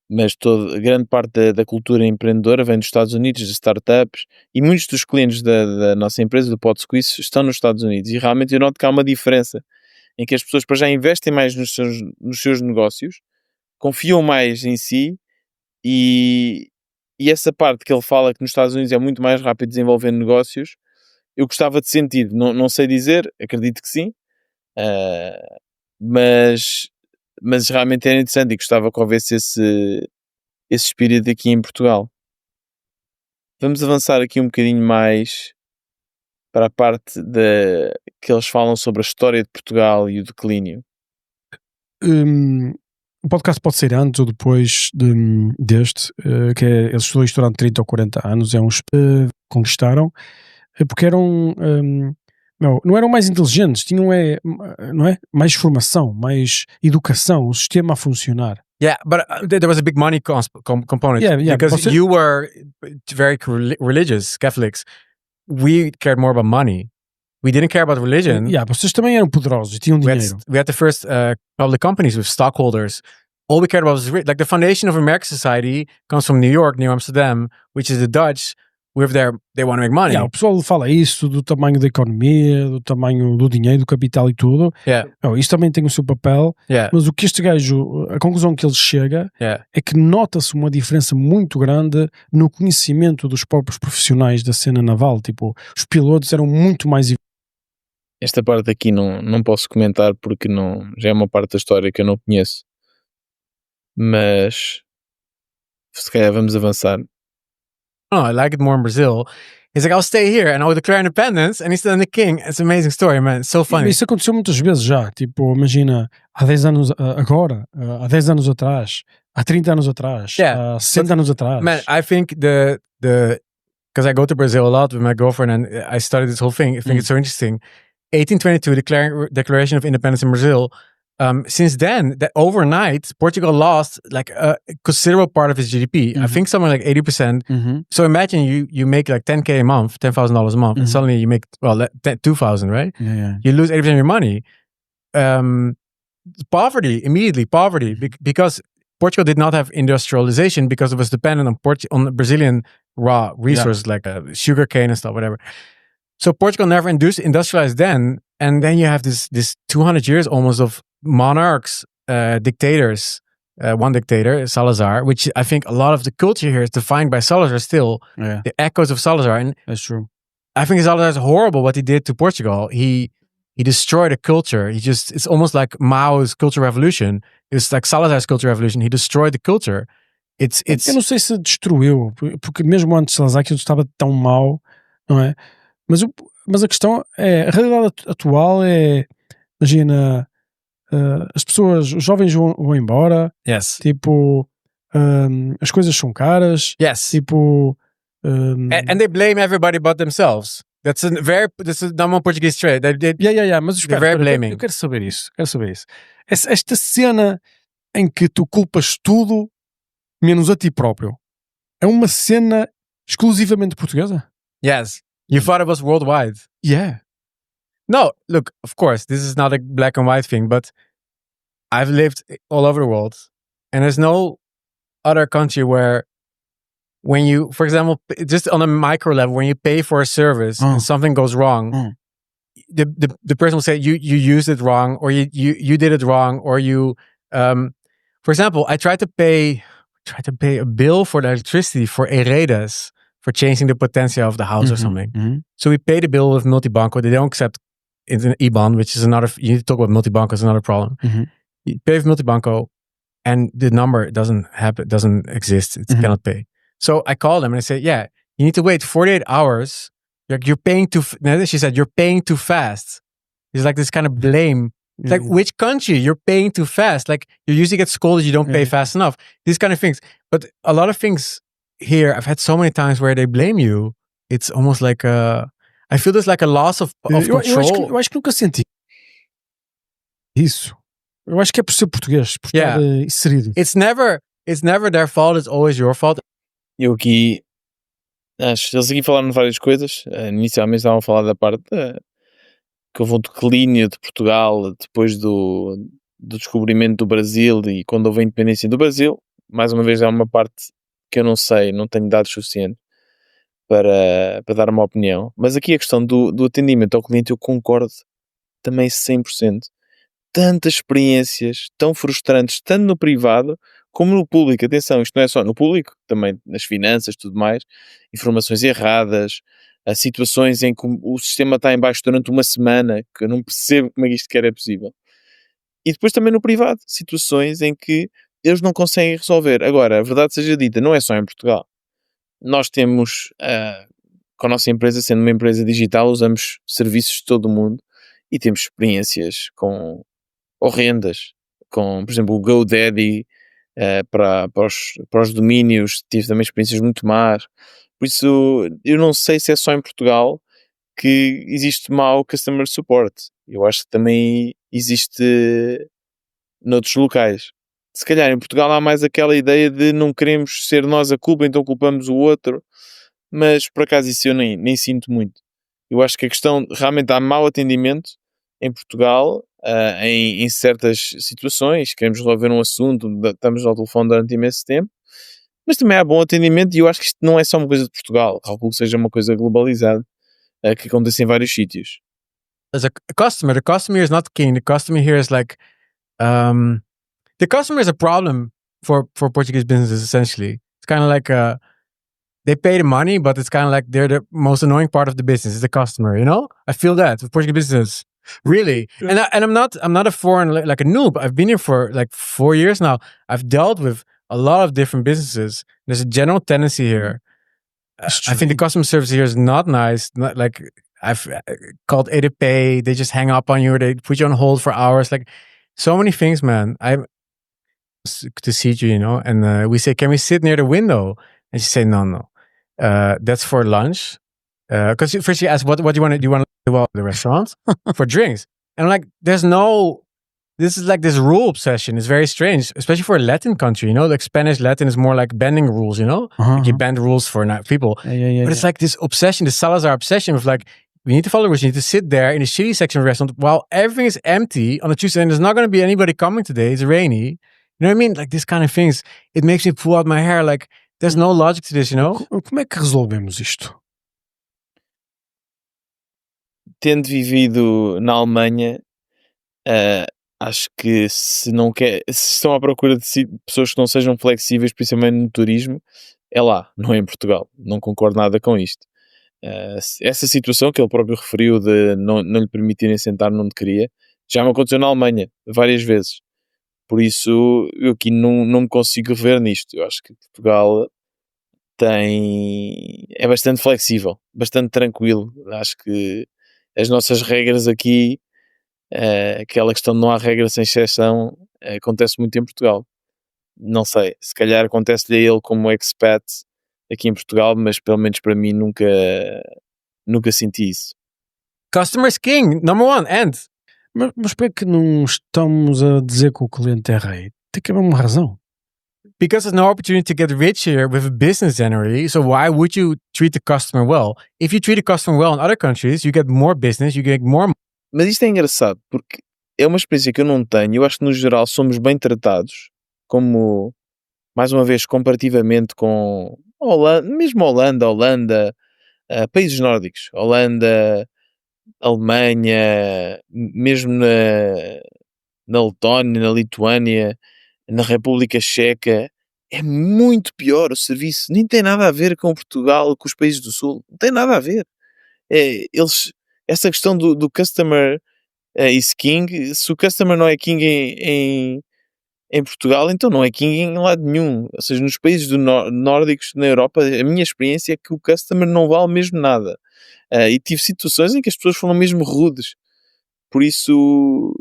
Speaker 1: mas grande parte da cultura empreendedora vem dos Estados Unidos, das startups, e muitos dos clientes da nossa empresa, do Pod Squeeze, estão nos Estados Unidos. E realmente eu noto que há uma diferença em que as pessoas para já investem mais nos seus negócios, confiam mais em si, e essa parte que ele fala que nos Estados Unidos é muito mais rápido desenvolver negócios, eu gostava de sentir, não sei dizer, acredito que sim, mas realmente era interessante e gostava que houvesse esse espírito aqui em Portugal. Vamos avançar aqui um bocadinho mais para a parte que eles falam sobre a história de Portugal e o declínio.
Speaker 3: O podcast pode ser antes ou depois deste, que eles estão durante 30 ou 40 anos, conquistaram, porque eram, não eram mais inteligentes, tinham não é? Mais formação, mais educação, o sistema a funcionar.
Speaker 2: Yeah, but there was a big money component.
Speaker 3: Yeah,
Speaker 2: because you were very religious, Catholics. We cared more about money. We didn't care about religion.
Speaker 3: Vocês também eram poderosos e tinham dinheiro.
Speaker 2: We had the first public companies with stockholders. All we cared about was like the foundation of American society comes from New York, New Amsterdam, which is the Dutch. They want to make money.
Speaker 3: O pessoal fala isso do tamanho da economia, do tamanho do dinheiro, do capital e tudo. Isso também tem o seu papel. Mas o que este gajo, a conclusão que ele chega é que nota-se uma diferença muito grande no conhecimento dos próprios profissionais da cena naval. Tipo, os pilotos eram muito mais...
Speaker 1: Esta parte aqui não posso comentar porque já é uma parte da história que eu não conheço. Mas se calhar vamos avançar.
Speaker 2: I like it more in Brazil. He's like, I'll stay here and I'll declare independence, and he's still the king. It's an amazing story, man. It's so funny.
Speaker 3: Isso aconteceu muitas vezes já. Tipo, imagina, há 10 anos agora, há 10 anos atrás, há 30 anos atrás, há 60 anos atrás.
Speaker 2: Man, I think because I go to Brazil a lot with my girlfriend and I studied this whole thing. I think it's so interesting. 1822, Declaration of Independence in Brazil. Since then, that overnight, Portugal lost like a considerable part of its GDP. I think something like 80%. So imagine you make like $10,000 a month, $10,000 a month, and suddenly you make, $2,000, right?
Speaker 3: Yeah.
Speaker 2: You lose 80% of your money. Immediately poverty, because Portugal did not have industrialization because it was dependent on Brazilian raw resources like sugar cane and stuff, whatever. So Portugal never industrialized then, and then you have this 200 years almost of monarchs, dictators. One dictator, Salazar, which I think a lot of the culture here is defined by Salazar still.
Speaker 3: Yeah,
Speaker 2: The echoes of Salazar, and
Speaker 3: that's true.
Speaker 2: I think Salazar is horrible what he did to Portugal. He destroyed a culture. It's almost like Mao's cultural revolution. It's like Salazar's cultural revolution. He destroyed the culture. It's
Speaker 3: Eu não sei se destruiu, porque mesmo antes de Salazar aquilo estava tão mau, não é? Mas a questão é, a realidade atual é, imagina, as pessoas, os jovens vão embora,
Speaker 2: yes,
Speaker 3: tipo, as coisas são caras,
Speaker 2: yes,
Speaker 3: tipo,
Speaker 2: and they blame everybody but themselves. That's a number one Portuguese trait.
Speaker 3: mas
Speaker 2: they're very blaming.
Speaker 3: Eu quero saber isso. Esta cena em que tu culpas tudo menos a ti próprio é uma cena exclusivamente portuguesa?
Speaker 2: Yes, you thought it was worldwide.
Speaker 3: Yeah.
Speaker 2: No, look, of course, this is not a black and white thing, but I've lived all over the world, and there's no other country where, when you, for example, just on a micro level, when you pay for a service and something goes wrong, the person will say you used it wrong, or you did it wrong, or you, for example, I tried to pay a bill for the electricity for Eredas for changing the potencia of the house or something.
Speaker 3: Mm-hmm.
Speaker 2: So we paid a bill with Multibanco. They don't accept an IBAN, which is another. You need to talk about Multibanco. Is another problem.
Speaker 3: Mm-hmm.
Speaker 2: You pay with Multibanco, and the number doesn't exist. It cannot pay. So I called them and I said, "Yeah, you need to wait 48 hours. You're paying too." She said, "You're paying too fast." It's like this kind of blame. It's like, which country? You're paying too fast. Like, you usually get scolded, you don't pay fast enough. These kind of things. But a lot of things here, I've had so many times where they blame you. It's almost like I feel there's like a loss of control.
Speaker 3: Eu acho que nunca senti isso. Eu acho que é por ser português, por estar inserido.
Speaker 2: It's never their fault, it's always your fault.
Speaker 1: Eu aqui, eles aqui falaram de várias coisas. Inicialmente estavam a falar da parte que houve um declínio de Portugal depois do descobrimento do Brasil e quando houve a independência do Brasil. Mais uma vez, é uma parte que eu não sei, não tenho dados suficientes para dar uma opinião. Mas aqui a questão do atendimento ao cliente, eu concordo também 100%. Tantas experiências tão frustrantes, tanto no privado como no público. Atenção, isto não é só no público, também nas finanças, tudo mais. Informações erradas, situações em que o sistema está em baixo durante uma semana, que eu não percebo como é que isto sequer é possível. E depois também no privado, situações em que eles não conseguem resolver. Agora, a verdade seja dita, não é só em Portugal. Nós temos, com a nossa empresa, sendo uma empresa digital, usamos serviços de todo o mundo e temos experiências horrendas, com, por exemplo, o GoDaddy, para os domínios, tive também experiências muito más. Por isso, eu não sei se é só em Portugal que existe mau customer support. Eu acho que também existe noutros locais. Se calhar em Portugal há mais aquela ideia de não queremos ser nós a culpa, então culpamos o outro, mas por acaso isso eu nem sinto muito. Eu acho que a questão, realmente há mau atendimento em Portugal, em certas situações, queremos resolver um assunto, estamos ao telefone durante imenso tempo, mas também há bom atendimento e eu acho que isto não é só uma coisa de Portugal, calculo que seja uma coisa globalizada, que acontece em vários sítios.
Speaker 2: As a customer, the customer is not king. The customer here is like, the customer is a problem for Portuguese businesses, essentially. It's kind of like, they pay the money, but it's kind of like they're the most annoying part of the business, is the customer, you know? I feel that with Portuguese business. Really. And I'm not a foreign, like a noob. I've been here for like 4 years now. I've dealt with a lot of different businesses. There's a general tendency here. I think the customer service here is not nice. Not like, I've called EDP. They just hang up on you. Or they put you on hold for hours. Like, so many things, man. I'm to see you, you know, and we say, can we sit near the window? And she said, no. That's for lunch. Because first she asked, what do you want to do? You want to go out to the restaurant for drinks? And I'm like, this is like this rule obsession. It's very strange, especially for a Latin country, you know, like Spanish, Latin is more like bending rules, you know? Like you bend rules for people. But it's like this obsession, this Salazar obsession with like, we need to follow the rules. You need to sit there in the shitty section of the restaurant while everything is empty on a Tuesday and there's not going to be anybody coming today. It's rainy. You know what I mean? Like this kind of things. It makes me pull out my hair. Like there's no logic to this, you know?
Speaker 3: Como é que resolvemos isto?
Speaker 1: tendo vivido na Alemanha, acho que se estão à procura de pessoas que não sejam flexíveis, principalmente no turismo, é lá, não é em Portugal. Não concordo nada com isto. Essa situação que ele próprio referiu de não lhe permitirem sentar onde queria, já me aconteceu na Alemanha várias vezes. Por isso, eu aqui não me consigo rever nisto. Eu acho que Portugal é bastante flexível, bastante tranquilo. Acho que as nossas regras aqui, aquela questão de não há regra sem exceção, acontece muito em Portugal. Não sei, se calhar acontece-lhe a ele como expat aqui em Portugal, mas pelo menos para mim nunca senti isso.
Speaker 2: Customers king, number one, end.
Speaker 3: Mas por que não estamos a dizer que o cliente é rei? Tem que haver uma razão.
Speaker 2: Because there's no opportunity to get rich here with a business generally, so why would you treat the customer well? If you treat the customer well in other countries, you get more business, you get more.
Speaker 1: Mas isto é engraçado, porque é uma experiência que eu não tenho. Eu acho que no geral somos bem tratados, como, mais uma vez, comparativamente com Holanda, países nórdicos, Holanda, Alemanha, mesmo na Letónia, na Lituânia, na República Checa, é muito pior o serviço. Nem tem nada a ver com Portugal, com os países do Sul. Não tem nada a ver. Essa questão do customer is king, se o customer não é king em Portugal, então não é king em lado nenhum. Ou seja, nos países nórdicos, na Europa, a minha experiência é que o customer não vale mesmo nada. E tive situações em que as pessoas foram mesmo rudes. Por isso,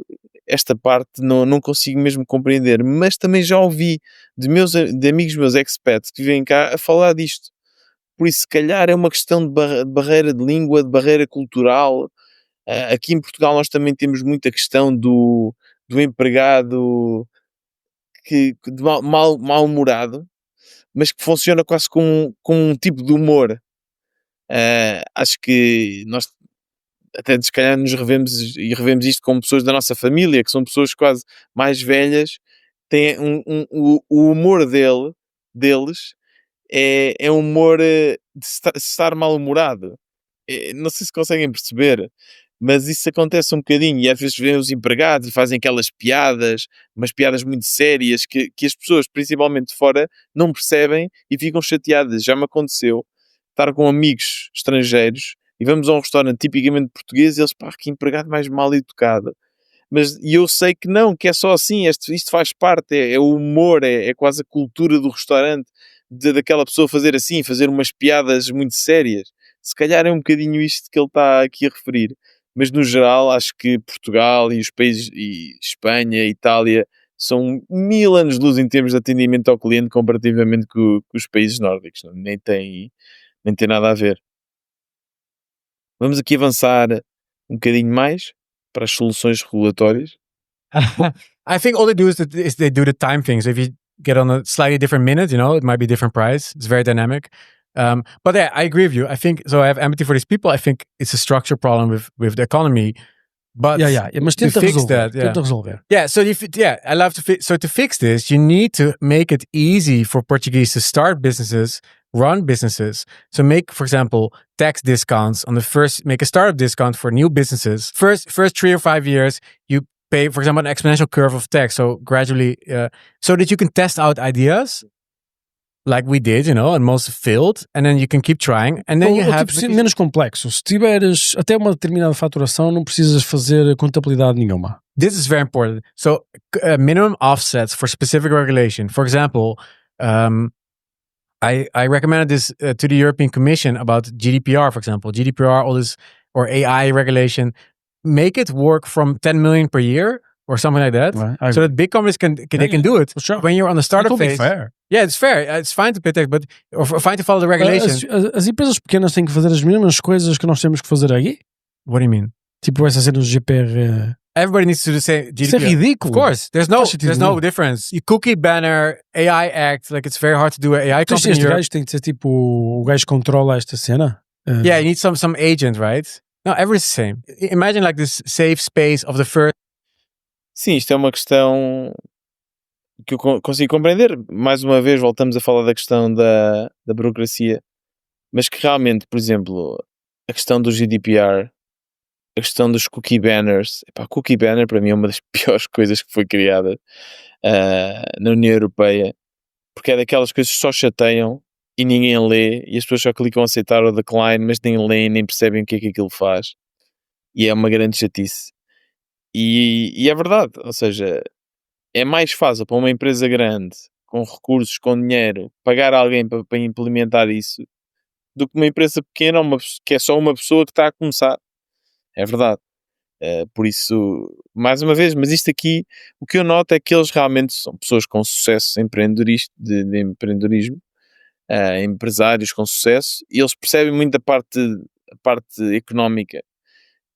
Speaker 1: esta parte não consigo mesmo compreender. Mas também já ouvi de amigos meus expats que vivem cá a falar disto. Por isso, se calhar é uma questão de barreira de língua, de barreira cultural. Aqui em Portugal nós também temos muita questão do empregado de mal-humorado, mas que funciona quase com um tipo de humor. Acho que nós até se calhar nos revemos isto com pessoas da nossa família, que são pessoas quase mais velhas, têm o humor deles é um humor de estar mal-humorado. Não sei se conseguem perceber, mas isso acontece um bocadinho, e às vezes vêm os empregados e fazem aquelas piadas, umas piadas muito sérias, que as pessoas, principalmente de fora, não percebem e ficam chateadas. Já me aconteceu estar com amigos estrangeiros e vamos a um restaurante tipicamente português e eles, pá, que empregado mais mal educado. E eu sei que não, que é só assim, isto faz parte, é o humor, é quase a cultura do restaurante, daquela pessoa fazer assim, fazer umas piadas muito sérias. Se calhar é um bocadinho isto que ele está aqui a referir. Mas no geral acho que Portugal e os países, e Espanha, Itália, são 1000 anos de luz em termos de atendimento ao cliente comparativamente com os países nórdicos. Nem tem nada a ver. Vamos aqui avançar um bocadinho mais para as soluções regulatórias.
Speaker 2: I think all they do is they do the time thing. So if you get on a slightly different minute, it might be a different price. It's very dynamic. But yeah, I agree with you. I think so. I have empathy for these people. I think it's a structure problem with the economy. But
Speaker 3: mas tenta resolver.
Speaker 2: Yeah. So I love to fix. So to fix this, you need to make it easy for Portuguese to start businesses, run businesses. So make, for example, tax discounts on make a startup discount for new businesses. First 3 or 5 years, you pay, for example, an exponential curve of tax. So gradually, so that you can test out ideas. Like we did, and most failed, and then you can keep trying, and then you have
Speaker 3: menos complexo. Se tiveres até uma determinada faturação, não precisas fazer contabilidade nenhuma.
Speaker 2: This is very important. So, minimum offsets for specific regulation. For example, I recommended this to the European Commission about GDPR, for example. GDPR, all this, or AI regulation, make it work from 10 million per year or something like that, so that big companies can do it.
Speaker 3: Sure.
Speaker 2: When you're on the startup phase.
Speaker 3: Fair.
Speaker 2: Yeah, it's fair. It's fine to pay tax, but or fine to follow the regulation.
Speaker 3: As empresas pequenas têm que fazer as mesmas coisas que nós temos que fazer aqui?
Speaker 2: What do you mean?
Speaker 3: Tipo essa cena do GPR.
Speaker 2: Everybody needs to do the same GDPR.
Speaker 3: Isso é ridículo.
Speaker 2: Of course. There's no difference. You cookie banner, AI Act, like it's very hard to do an AI company.
Speaker 3: Este gajo tem que ser tipo o gajo que controla esta cena.
Speaker 2: Yeah, you need some agent, right? No, everything's the same. Imagine like this safe space of the first.
Speaker 1: Sim, isto é uma questão que eu consigo compreender. Mais uma vez voltamos a falar da questão da burocracia, mas que realmente, por exemplo, a questão do GDPR a questão dos cookie banners. Epá, cookie banner para mim é uma das piores coisas que foi criada na União Europeia, porque é daquelas coisas que só chateiam e ninguém lê, e as pessoas só clicam a aceitar ou decline, mas nem leem, nem percebem o que é que aquilo faz, e é uma grande chatice. E é verdade, ou seja, é mais fácil para uma empresa grande, com recursos, com dinheiro, pagar alguém para implementar isso, do que uma empresa pequena, que é só uma pessoa que está a começar. É verdade. Por isso, mais uma vez, mas isto aqui, o que eu noto é que eles realmente são pessoas com sucesso de empreendedorismo, empresários com sucesso, e eles percebem muito a parte económica,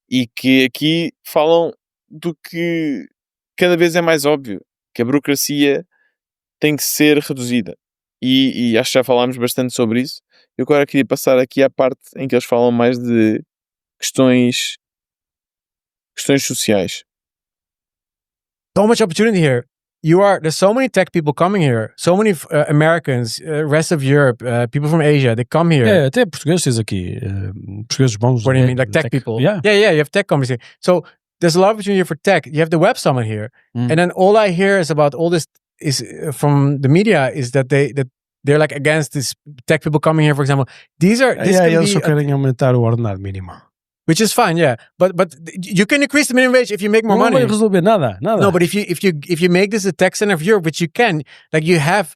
Speaker 1: e que aqui falam do que cada vez é mais óbvio, que a burocracia tem que ser reduzida. E acho que já falámos bastante sobre isso. Eu agora queria passar aqui à parte em que eles falam mais de questões sociais.
Speaker 2: So much opportunity here. There's so many tech people coming here. So many Americans, rest of Europe, people from Asia, they come here.
Speaker 3: É, até portugueses tens aqui. Portugueses bons.
Speaker 2: What do you mean? Like tech people?
Speaker 3: Yeah.
Speaker 2: Yeah, you have tech companies here. So there's a lot of opportunity for tech. You have the Web Summit here. And then all I hear is about all this is from the media is that they're like against this tech people coming here, for example. This
Speaker 3: Eles só querem aumentar o ordenado mínimo.
Speaker 2: which is fine, yeah. But you can increase the minimum wage if you make more money.
Speaker 3: Não vai resolver nada.
Speaker 2: No, but if you make this a tech center of Europe, which you can, like you have,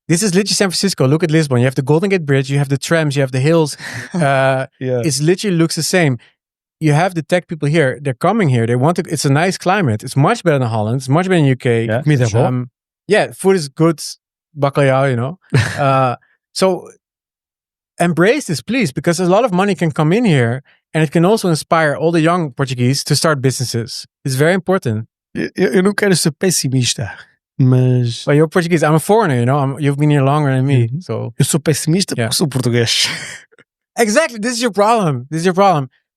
Speaker 2: this is literally San Francisco. Look at Lisbon. You have the Golden Gate Bridge. You have the trams. You have the hills. It's literally looks the same. You have the tech people here. They're coming here. They want to. It's a nice climate. It's much better than Holland. It's much better than UK.
Speaker 3: Yeah,
Speaker 2: Food is good. Bacalhau, you know. So embrace this, please, because a lot of money can come in here. And it can also inspire all the young Portuguese to start businesses. It's very important.
Speaker 3: Eu não quero ser pessimista, mas...
Speaker 2: But you're Portuguese. I'm a foreigner, you know. You've been here longer than me, so...
Speaker 3: Eu sou pessimista porque sou português.
Speaker 2: Exactly. This is your problem.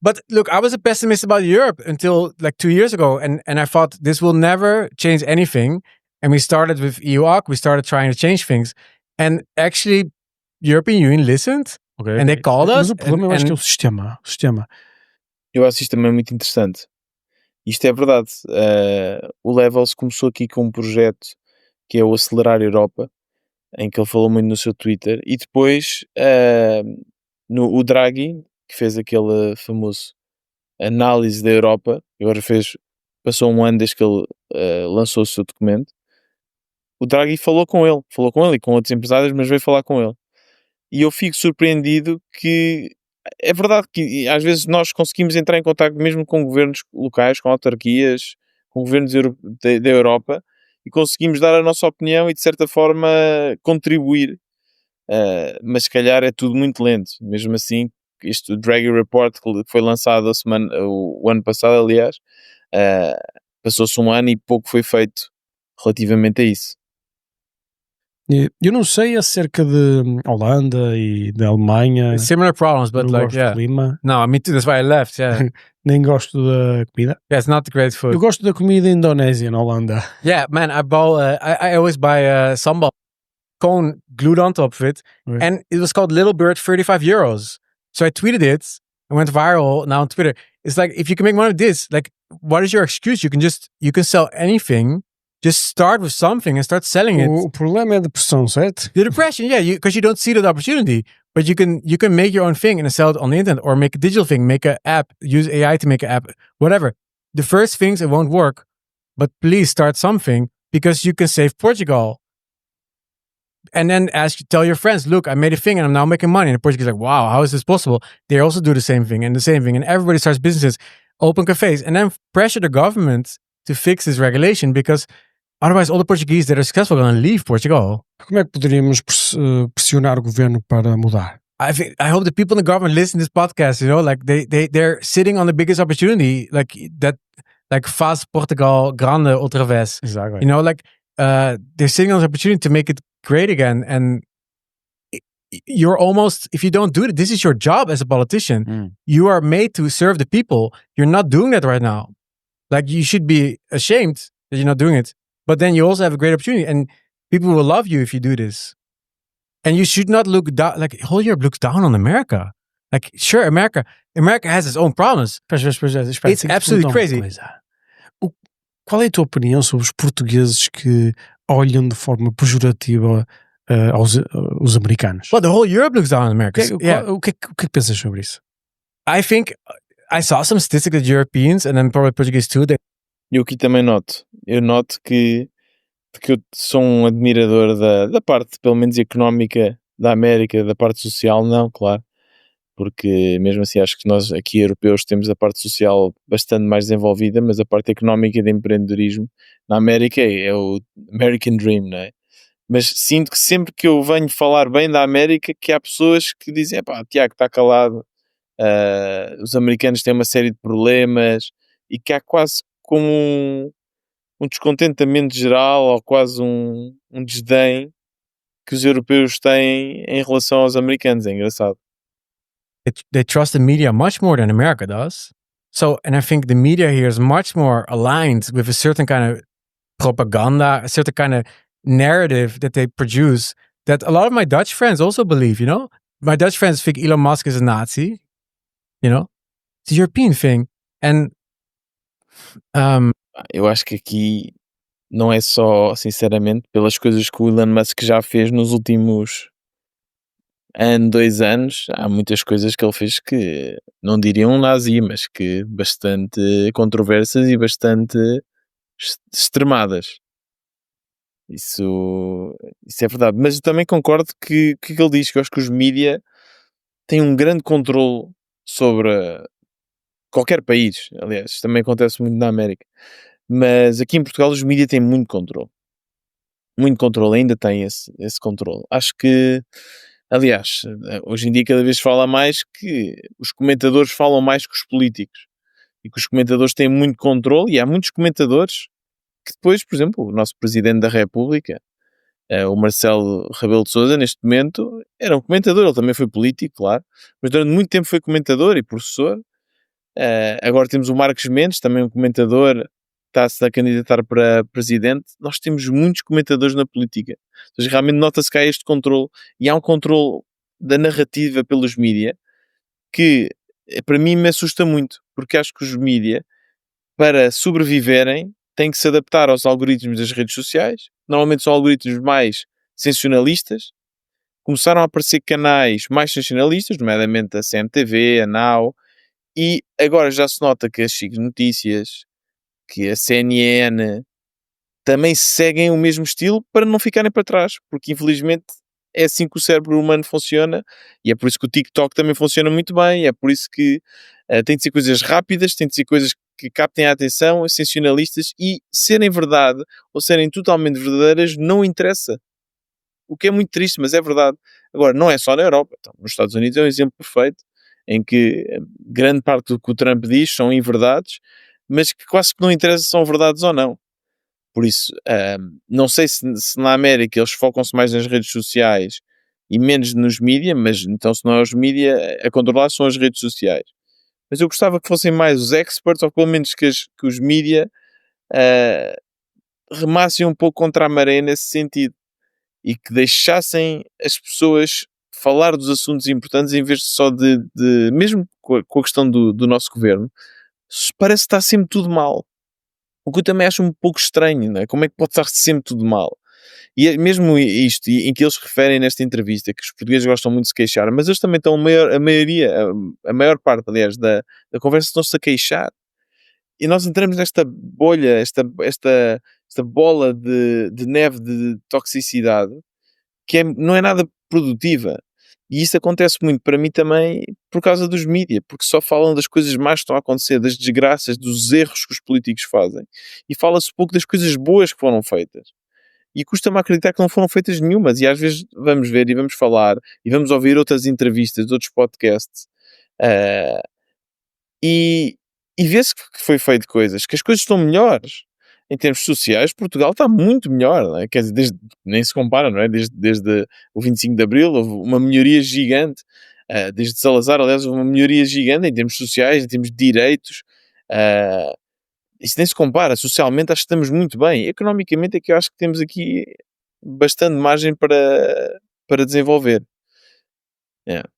Speaker 2: But look, I was a pessimist about Europe until like 2 years ago. And I thought this will never change anything. And we started with EUOC. We started trying to change things. And actually, European Union listened.
Speaker 3: Okay.
Speaker 2: And they called us.
Speaker 3: Mas o problema eu acho que é o sistema.
Speaker 1: Eu acho isto também muito interessante. Isto é verdade. O Levels começou aqui com um projeto que é o Acelerar Europa, em que ele falou muito no seu Twitter, e depois o Draghi, que fez aquele famoso análise da Europa, agora passou um ano desde que ele lançou o seu documento. O Draghi falou com ele e com outros empresários, mas veio falar com ele. E eu fico surpreendido que é verdade que às vezes nós conseguimos entrar em contato mesmo com governos locais, com autarquias, com governos da Europa, e conseguimos dar a nossa opinião e de certa forma contribuir, mas se calhar é tudo muito lento. Mesmo assim, este Draghi Report que foi lançado o ano passado, aliás, passou-se um ano e pouco foi feito relativamente a isso.
Speaker 3: Eu não sei acerca de Holanda e da Alemanha.
Speaker 2: Similar problems, but like, yeah.
Speaker 3: Clima.
Speaker 2: No, me too. That's why I left, yeah.
Speaker 3: Nem gosto da comida.
Speaker 2: Yeah, it's not great food.
Speaker 3: Eu gosto da comida indonésia na Holanda.
Speaker 2: Yeah, man, I always buy sambal cone glued on top of it. Right. And it was called Little Bird, 35 euros. So I tweeted it. It went viral now on Twitter. It's like, if you can make money with this, like, what is your excuse? You can sell anything. Just start with something and start selling it.
Speaker 3: O problema é a depressão, certo?
Speaker 2: The depression, yeah, because you don't see that opportunity. But you can make your own thing and sell it on the internet, or make a digital thing, make an app, use AI to make an app, whatever. The first things, it won't work, but please start something because you can save Portugal. And then tell your friends, look, I made a thing and I'm now making money. And the Portuguese are like, wow, how is this possible? They also do the same thing, and everybody starts businesses, open cafes, and then pressure the government to fix this regulation, because otherwise all the Portuguese that are successful are going to leave Portugal.
Speaker 3: Como é que poderíamos pressionar o governo para mudar?
Speaker 2: I hope the people in the government listen to this podcast, you know, like they're sitting on the biggest opportunity, like that, like faz Portugal grande outra vez.
Speaker 3: Exactly.
Speaker 2: You know, like they're sitting on the opportunity to make it great again. And you're almost, if you don't do it, this is your job as a politician. You are made to serve the people. You're not doing that right now. Like, you should be ashamed that you're not doing it. But then you also have a great opportunity, and people will love you if you do this. And you should not look down, like, whole Europe looks down on America. Like, sure, America has its own problems.
Speaker 3: Espera,
Speaker 2: It's
Speaker 3: tenho que te
Speaker 2: absolutely
Speaker 3: perguntar uma
Speaker 2: crazy.
Speaker 3: coisa. Qual é a tua opinião sobre os portugueses que olham de forma pejorativa os americanos?
Speaker 2: Well, the whole Europe looks down on America.
Speaker 3: O que é que pensas sobre isso?
Speaker 2: I think I saw some statistics that Europeans and then probably Portuguese too.
Speaker 1: Eu aqui também noto. Eu noto que eu sou um admirador da parte, pelo menos económica, da América, da parte social, não, claro. Porque mesmo assim acho que nós aqui europeus temos a parte social bastante mais desenvolvida, mas a parte económica e de empreendedorismo na América é o American Dream, não é? Mas sinto que sempre que eu venho falar bem da América, que há pessoas que dizem, pá, Tiago, está calado, os americanos têm uma série de problemas, e que há quase como um descontentamento geral, ou quase um desdém que os europeus têm em relação aos americanos. É engraçado.
Speaker 2: They trust the media much more than America does. So, and I think the media here is much more aligned with a certain kind of propaganda, a certain kind of narrative that they produce that a lot of my Dutch friends also believe, you know? My Dutch friends think Elon Musk is a Nazi, you know? It's a European thing. And
Speaker 1: eu acho que aqui não é só, sinceramente, pelas coisas que o Elon Musk já fez nos últimos 2 anos. Há muitas coisas que ele fez que não diriam um nazi, mas que bastante controversas e bastante extremadas. Isso é verdade. Mas eu também concordo que ele diz, que eu acho que os mídia têm um grande controle sobre qualquer país. Aliás, isto também acontece muito na América. Mas aqui em Portugal os mídia têm muito controle. Muito controle, ainda têm esse controle. Acho que, aliás, hoje em dia cada vez fala mais que os comentadores falam mais que os políticos. E que os comentadores têm muito controle, e há muitos comentadores que depois, por exemplo, o nosso Presidente da República, o Marcelo Rebelo de Sousa, neste momento, era um comentador. Ele também foi político, claro, mas durante muito tempo foi comentador e professor. Agora temos o Marcos Mendes, também um comentador, está-se a candidatar para presidente. Nós temos muitos comentadores na política. Ou seja, realmente nota-se que há este controle, e há um controle da narrativa pelos mídia que, para mim, me assusta muito, porque acho que os mídia, para sobreviverem, têm que se adaptar aos algoritmos das redes sociais. Normalmente são algoritmos mais sensacionalistas. Começaram a aparecer canais mais sensacionalistas, nomeadamente a CMTV, a Now, e agora já se nota que as SIC Notícias, que a CNN também seguem o mesmo estilo para não ficarem para trás, porque infelizmente é assim que o cérebro humano funciona, e é por isso que o TikTok também funciona muito bem. É por isso que tem de ser coisas rápidas, tem de ser coisas que captem a atenção, sensacionalistas, e serem verdade ou serem totalmente verdadeiras não interessa. O que é muito triste, mas é verdade. Agora, não é só na Europa. Então, nos Estados Unidos é um exemplo perfeito, em que grande parte do que o Trump diz são inverdades, mas que quase que não interessa se são verdades ou não. Por isso, não sei se na América eles focam-se mais nas redes sociais e menos nos mídia, mas então se não é os mídia a controlar, são as redes sociais. Mas eu gostava que fossem mais os experts, ou pelo menos que os mídia remassem um pouco contra a maré nesse sentido, e que deixassem as pessoas falar dos assuntos importantes em vez só de mesmo com a questão do nosso governo, parece que está sempre tudo mal. O que eu também acho um pouco estranho, não é? Como é que pode estar sempre tudo mal? E é mesmo isto, em que eles referem nesta entrevista, que os portugueses gostam muito de se queixar, mas eles também estão, a maior parte, aliás, da conversa, estão-se a queixar. E nós entramos nesta bolha, esta bola de neve de toxicidade, que não é nada produtiva. E isso acontece muito para mim também por causa dos mídia, porque só falam das coisas más que estão a acontecer, das desgraças, dos erros que os políticos fazem, e fala-se pouco das coisas boas que foram feitas. E custa-me acreditar que não foram feitas nenhumas, e às vezes vamos ver e vamos falar e vamos ouvir outras entrevistas, outros podcasts, e vê-se que foi feito coisas, que as coisas estão melhores. Em termos sociais, Portugal está muito melhor, não é? Quer dizer, nem se compara, não é? Desde o 25 de Abril houve uma melhoria gigante. Desde Salazar, aliás, houve uma melhoria gigante em termos sociais, em termos de direitos. Isso nem se compara. Socialmente acho que estamos muito bem. Economicamente é que eu acho que temos aqui bastante margem para desenvolver. Yeah.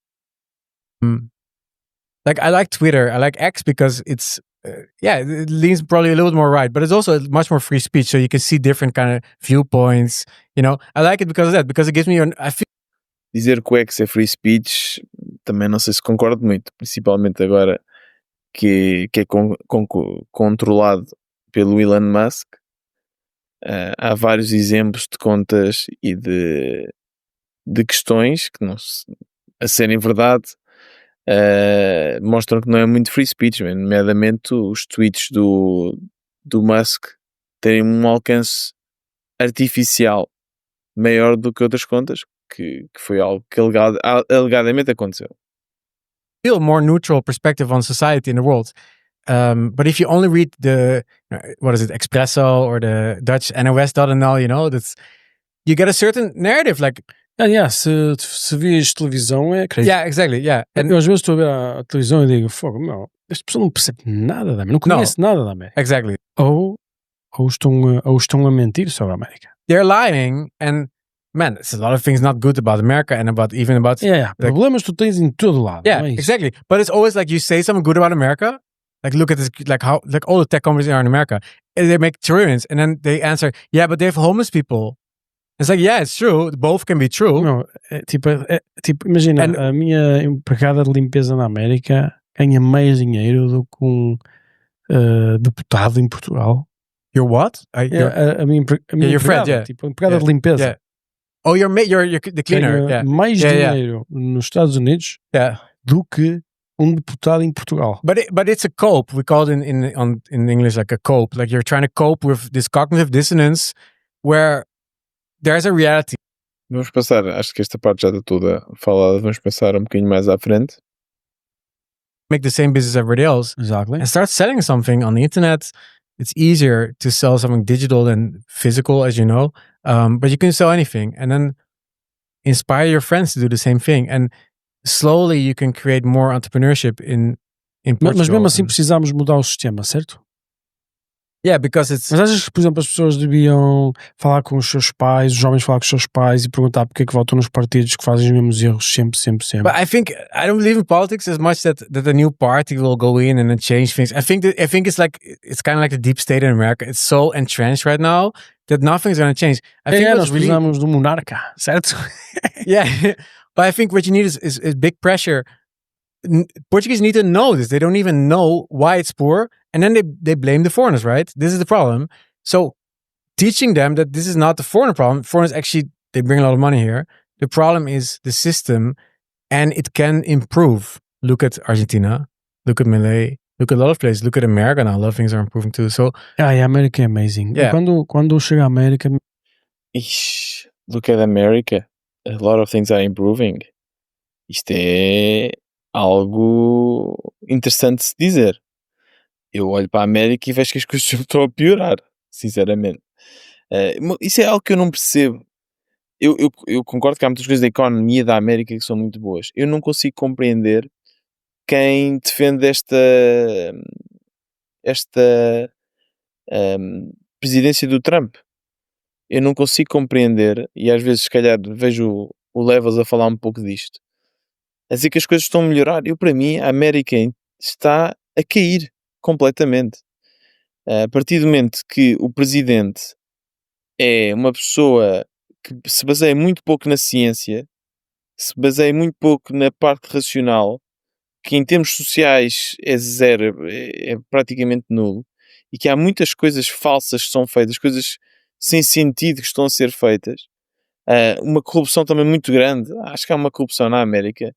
Speaker 2: like I like Twitter, I like X because it's it leans probably a little bit more right, but it's also much more free speech, so you can see different kind of viewpoints. You know, I like it because of that, because it gives me I feel
Speaker 1: Dizer que o X é free speech, também não sei se concordo muito, principalmente agora que é controlado pelo Elon Musk. Há vários exemplos de contas e de questões que, não, a serem verdade, mostram que não é muito free speech, nomeadamente os tweets do Musk terem um alcance artificial maior do que outras contas, que foi algo que alegadamente aconteceu.
Speaker 2: a more neutral perspective on society in the world. But if you only read the what is it, Expresso or the Dutch NOS.nl, you know, you get a certain narrative. Like,
Speaker 3: se vês televisão é crazy.
Speaker 2: yeah, exactly, yeah.
Speaker 3: Eu às vezes estou a ver a televisão e digo, fogo, meu, esta pessoa não percebe nada da América, não conhece nada da América.
Speaker 2: Exactly.
Speaker 3: Ou estão a mentir sobre a América.
Speaker 2: They're lying, and man, there's a lot of things not good about America and even about
Speaker 3: problemas tu tens em todo lado.
Speaker 2: Yeah, exactly. But it's always like you say something good about America, like look at this, like how like all the tech companies are in America, and they make trillions, and then they answer, yeah, but they have homeless people. It's like, yeah, it's true. Both can be true.
Speaker 3: Não, tipo, imagina, a minha empregada de limpeza na América ganha mais dinheiro do que um deputado em Portugal.
Speaker 2: Your what?
Speaker 3: A minha
Speaker 2: your friend,
Speaker 3: tipo, empregada de limpeza.
Speaker 2: Yeah. Oh, you're the cleaner.
Speaker 3: Mais dinheiro nos Estados Unidos do que um deputado em Portugal.
Speaker 2: But it's a cope. We call it in English like a cope. Like you're trying to cope with this cognitive dissonance where there's a reality.
Speaker 1: Vamos passar, acho que esta parte já está toda falada, vamos passar um bocadinho mais à frente.
Speaker 2: Make the same business as everybody else.
Speaker 3: Exactly.
Speaker 2: And start selling something on the internet. It's easier to sell something digital than physical, as you know. But you can sell anything and then inspire your friends to do the same thing. And slowly you can create more entrepreneurship in Portugal.
Speaker 3: Mas mesmo assim precisamos mudar o sistema, certo?
Speaker 2: Yeah, because it's...
Speaker 3: Mas achas que, por exemplo, as pessoas deviam falar com os seus pais, os jovens falar com os seus pais e perguntar porque é que votam nos partidos que fazem os mesmos erros sempre?
Speaker 2: But I think, I don't believe in politics as much that a new party will go in and then change things. I think it's like, it's kind of like the deep state in America. It's so entrenched right now that nothing's going to change. I think
Speaker 3: nós precisamos do monarca, certo?
Speaker 2: Yeah, but I think what you need is big pressure. Portuguese need to know this. They don't even know why it's poor. And then they blame the foreigners, right? This is the problem. So teaching them that this is not the foreigner problem. Foreigners actually, they bring a lot of money here. The problem is the system and it can improve. Look at Argentina. Look at Malay. Look at a lot of places. Look at America now. A lot of things are improving too. So
Speaker 3: America é amazing.
Speaker 2: Yeah.
Speaker 3: Quando chega a América...
Speaker 1: Look at America. A lot of things are improving. Isto é algo interessante de se dizer. Eu olho para a América e vejo que as coisas estão a piorar, sinceramente. Isso é algo que eu não percebo. Eu concordo que há muitas coisas da economia da América que são muito boas. Eu não consigo compreender quem defende esta presidência do Trump. Eu não consigo compreender, e às vezes se calhar vejo o Levels a falar um pouco disto, a dizer que as coisas estão a melhorar. Para mim, a América está a cair completamente. A partir do momento que o presidente é uma pessoa que se baseia muito pouco na ciência, se baseia muito pouco na parte racional, que em termos sociais é zero, é praticamente nulo, e que há muitas coisas falsas que são feitas, coisas sem sentido que estão a ser feitas, uma corrupção também muito grande. Acho que há uma corrupção na América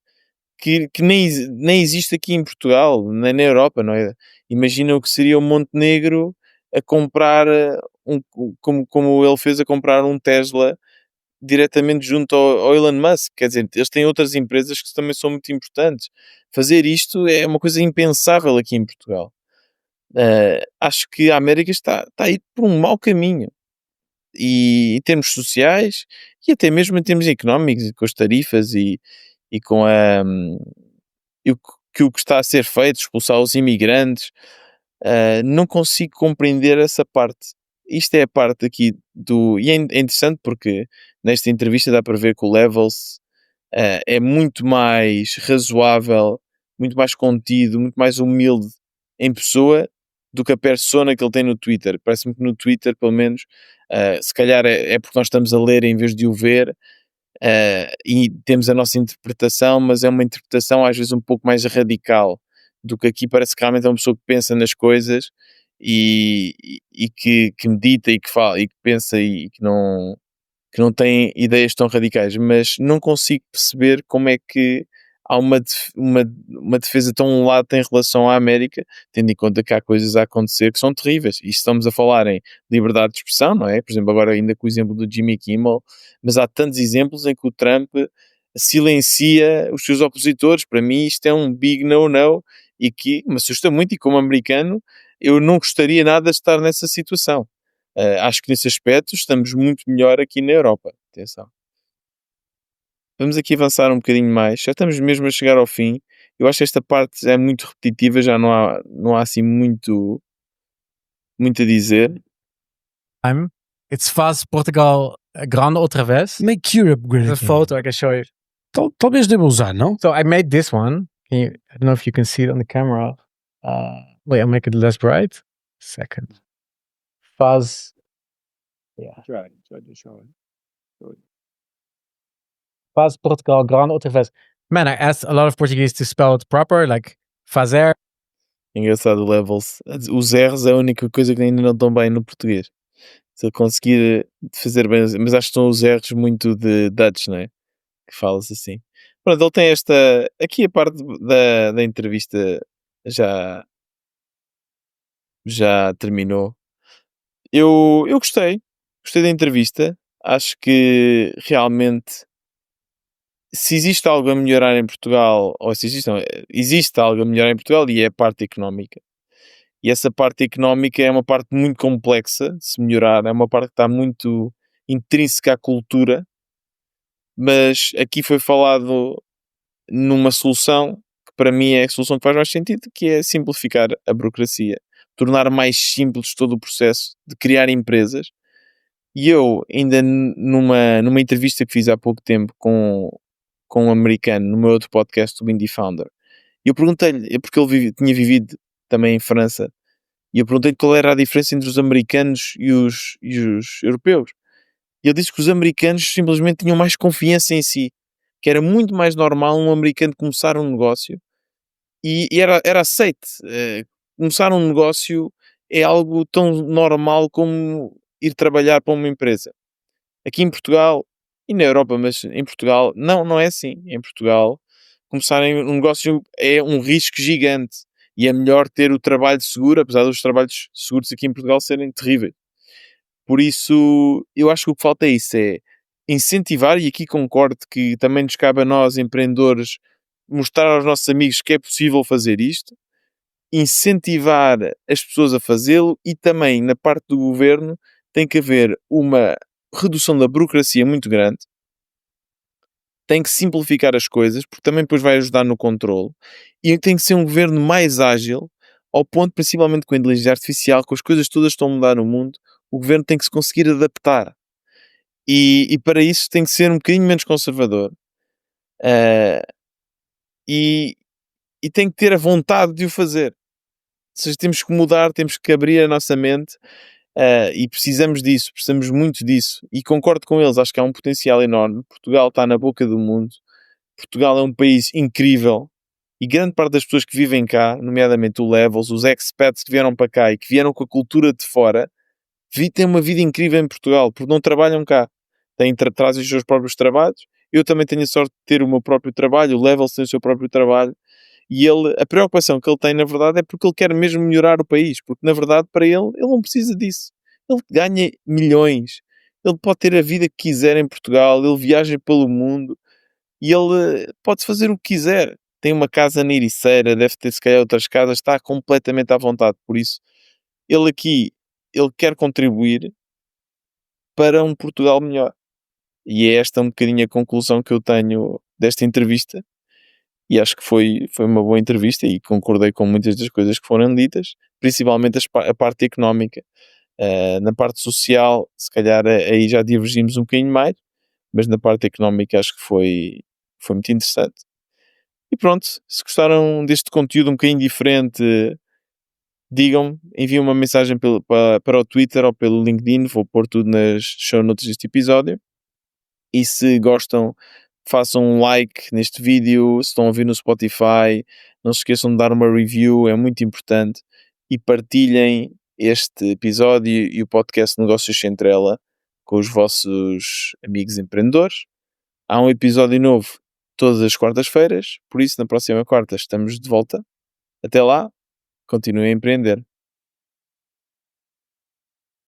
Speaker 1: que nem existe aqui em Portugal, nem na Europa, não é? Imagina o que seria o Montenegro a comprar, como ele fez, a comprar um Tesla diretamente junto ao Elon Musk. Quer dizer, eles têm outras empresas que também são muito importantes. Fazer isto é uma coisa impensável aqui em Portugal. Acho que a América está a ir por um mau caminho. E em termos sociais e até mesmo em termos económicos, com as tarifas e com o que está a ser feito, expulsar os imigrantes, não consigo compreender essa parte. Isto é a parte aqui e é interessante porque nesta entrevista dá para ver que o Levels é muito mais razoável, muito mais contido, muito mais humilde em pessoa do que a persona que ele tem no Twitter. Parece-me que no Twitter, pelo menos, se calhar é porque nós estamos a ler em vez de o ver, e temos a nossa interpretação, mas é uma interpretação às vezes um pouco mais radical do que aqui. Parece que realmente é uma pessoa que pensa nas coisas e que medita e que fala e que pensa e que não tem ideias tão radicais, mas não consigo perceber como é que há uma defesa tão lata em relação à América, tendo em conta que há coisas a acontecer que são terríveis. E estamos a falar em liberdade de expressão, não é? Por exemplo, agora ainda com o exemplo do Jimmy Kimmel, mas há tantos exemplos em que o Trump silencia os seus opositores. Para mim isto é um big no-no e que me assusta muito, e como americano eu não gostaria nada de estar nessa situação. Acho que nesse aspecto estamos muito melhor aqui na Europa. Atenção. Vamos aqui avançar um bocadinho mais. Já estamos mesmo a chegar ao fim. Eu acho que esta parte é muito repetitiva, já não há assim muito a dizer.
Speaker 2: It's Faz Portugal Grande outra vez.
Speaker 3: Make Europe great
Speaker 2: There's a
Speaker 3: again.
Speaker 2: photo I can show you.
Speaker 3: Talvez deva usar, não?
Speaker 2: So I made this one. I don't know if you can see it on the camera. Wait, I'll make it less bright. Second. Faz. Yeah.
Speaker 1: Try to show it.
Speaker 2: Faz Portugal Grande outra vez. Man, I asked a lot of Portuguese to spell it proper, like fazer.
Speaker 1: Engraçado, levels. Os R's é a única coisa que ainda não estão bem no português. Se ele conseguir fazer bem, mas acho que são os R's muito de Dutch, não é? Que falas assim. Pronto, ele tem esta. Aqui a parte da entrevista já terminou. Eu gostei da entrevista. Acho que realmente, se existe algo a melhorar em Portugal, ou se existe, não, existe algo a melhorar em Portugal, e é a parte económica. E essa parte económica é uma parte muito complexa de se melhorar, é uma parte que está muito intrínseca à cultura, mas aqui foi falado numa solução que para mim é a solução que faz mais sentido, que é simplificar a burocracia, tornar mais simples todo o processo de criar empresas. E eu, ainda numa entrevista que fiz há pouco tempo com um americano, no meu outro podcast, o Indie Founder, eu perguntei-lhe, porque ele tinha vivido também em França, e eu perguntei-lhe qual era a diferença entre os americanos e os europeus. E ele disse que os americanos simplesmente tinham mais confiança em si, que era muito mais normal um americano começar um negócio e era aceite. Começar um negócio é algo tão normal como ir trabalhar para uma empresa. Aqui em Portugal e na Europa, mas em Portugal não é assim. Em Portugal, começar um negócio é um risco gigante e é melhor ter o trabalho seguro, apesar dos trabalhos seguros aqui em Portugal serem terríveis. Por isso, eu acho que o que falta é isso, é incentivar, e aqui concordo que também nos cabe a nós, empreendedores, mostrar aos nossos amigos que é possível fazer isto, incentivar as pessoas a fazê-lo, e também na parte do governo tem que haver uma redução da burocracia muito grande, tem que simplificar as coisas, porque também depois vai ajudar no controle, e tem que ser um governo mais ágil, ao ponto, principalmente com a inteligência artificial, com as coisas todas que estão a mudar no mundo, o governo tem que se conseguir adaptar. E para isso tem que ser um bocadinho menos conservador. E tem que ter a vontade de o fazer. Ou seja, temos que mudar, temos que abrir a nossa mente, e precisamos disso, precisamos muito disso. E concordo com eles, acho que há um potencial enorme. Portugal está na boca do mundo. Portugal é um país incrível. E grande parte das pessoas que vivem cá, nomeadamente o Levels, os expats que vieram para cá e que vieram com a cultura de fora, têm uma vida incrível em Portugal, porque não trabalham cá. Trazem os seus próprios trabalhos. Eu também tenho a sorte de ter o meu próprio trabalho, o Levels tem o seu próprio trabalho. E a preocupação que ele tem, na verdade, é porque ele quer mesmo melhorar o país. Porque, na verdade, para ele não precisa disso. Ele ganha milhões. Ele pode ter a vida que quiser em Portugal. Ele viaja pelo mundo. E ele pode fazer o que quiser. Tem uma casa na Ericeira, deve ter, se calhar, outras casas. Está completamente à vontade. Por isso, ele quer contribuir para um Portugal melhor. E é esta um bocadinho a conclusão que eu tenho desta entrevista. E acho que foi uma boa entrevista e concordei com muitas das coisas que foram ditas, principalmente a parte económica. Na parte social, se calhar aí já divergimos um bocadinho mais, mas na parte económica acho que foi muito interessante. E pronto, se gostaram deste conteúdo um bocadinho diferente, digam-me, enviem uma mensagem para o Twitter ou pelo LinkedIn, vou pôr tudo nas show notes deste episódio. E se gostam, façam um like neste vídeo, se estão a ouvir no Spotify, não se esqueçam de dar uma review, é muito importante, e partilhem este episódio e o podcast Negócios Sem Trela com os vossos amigos empreendedores. Há um episódio novo todas as quartas-feiras, por isso na próxima quarta estamos de volta. Até lá, continuem a empreender.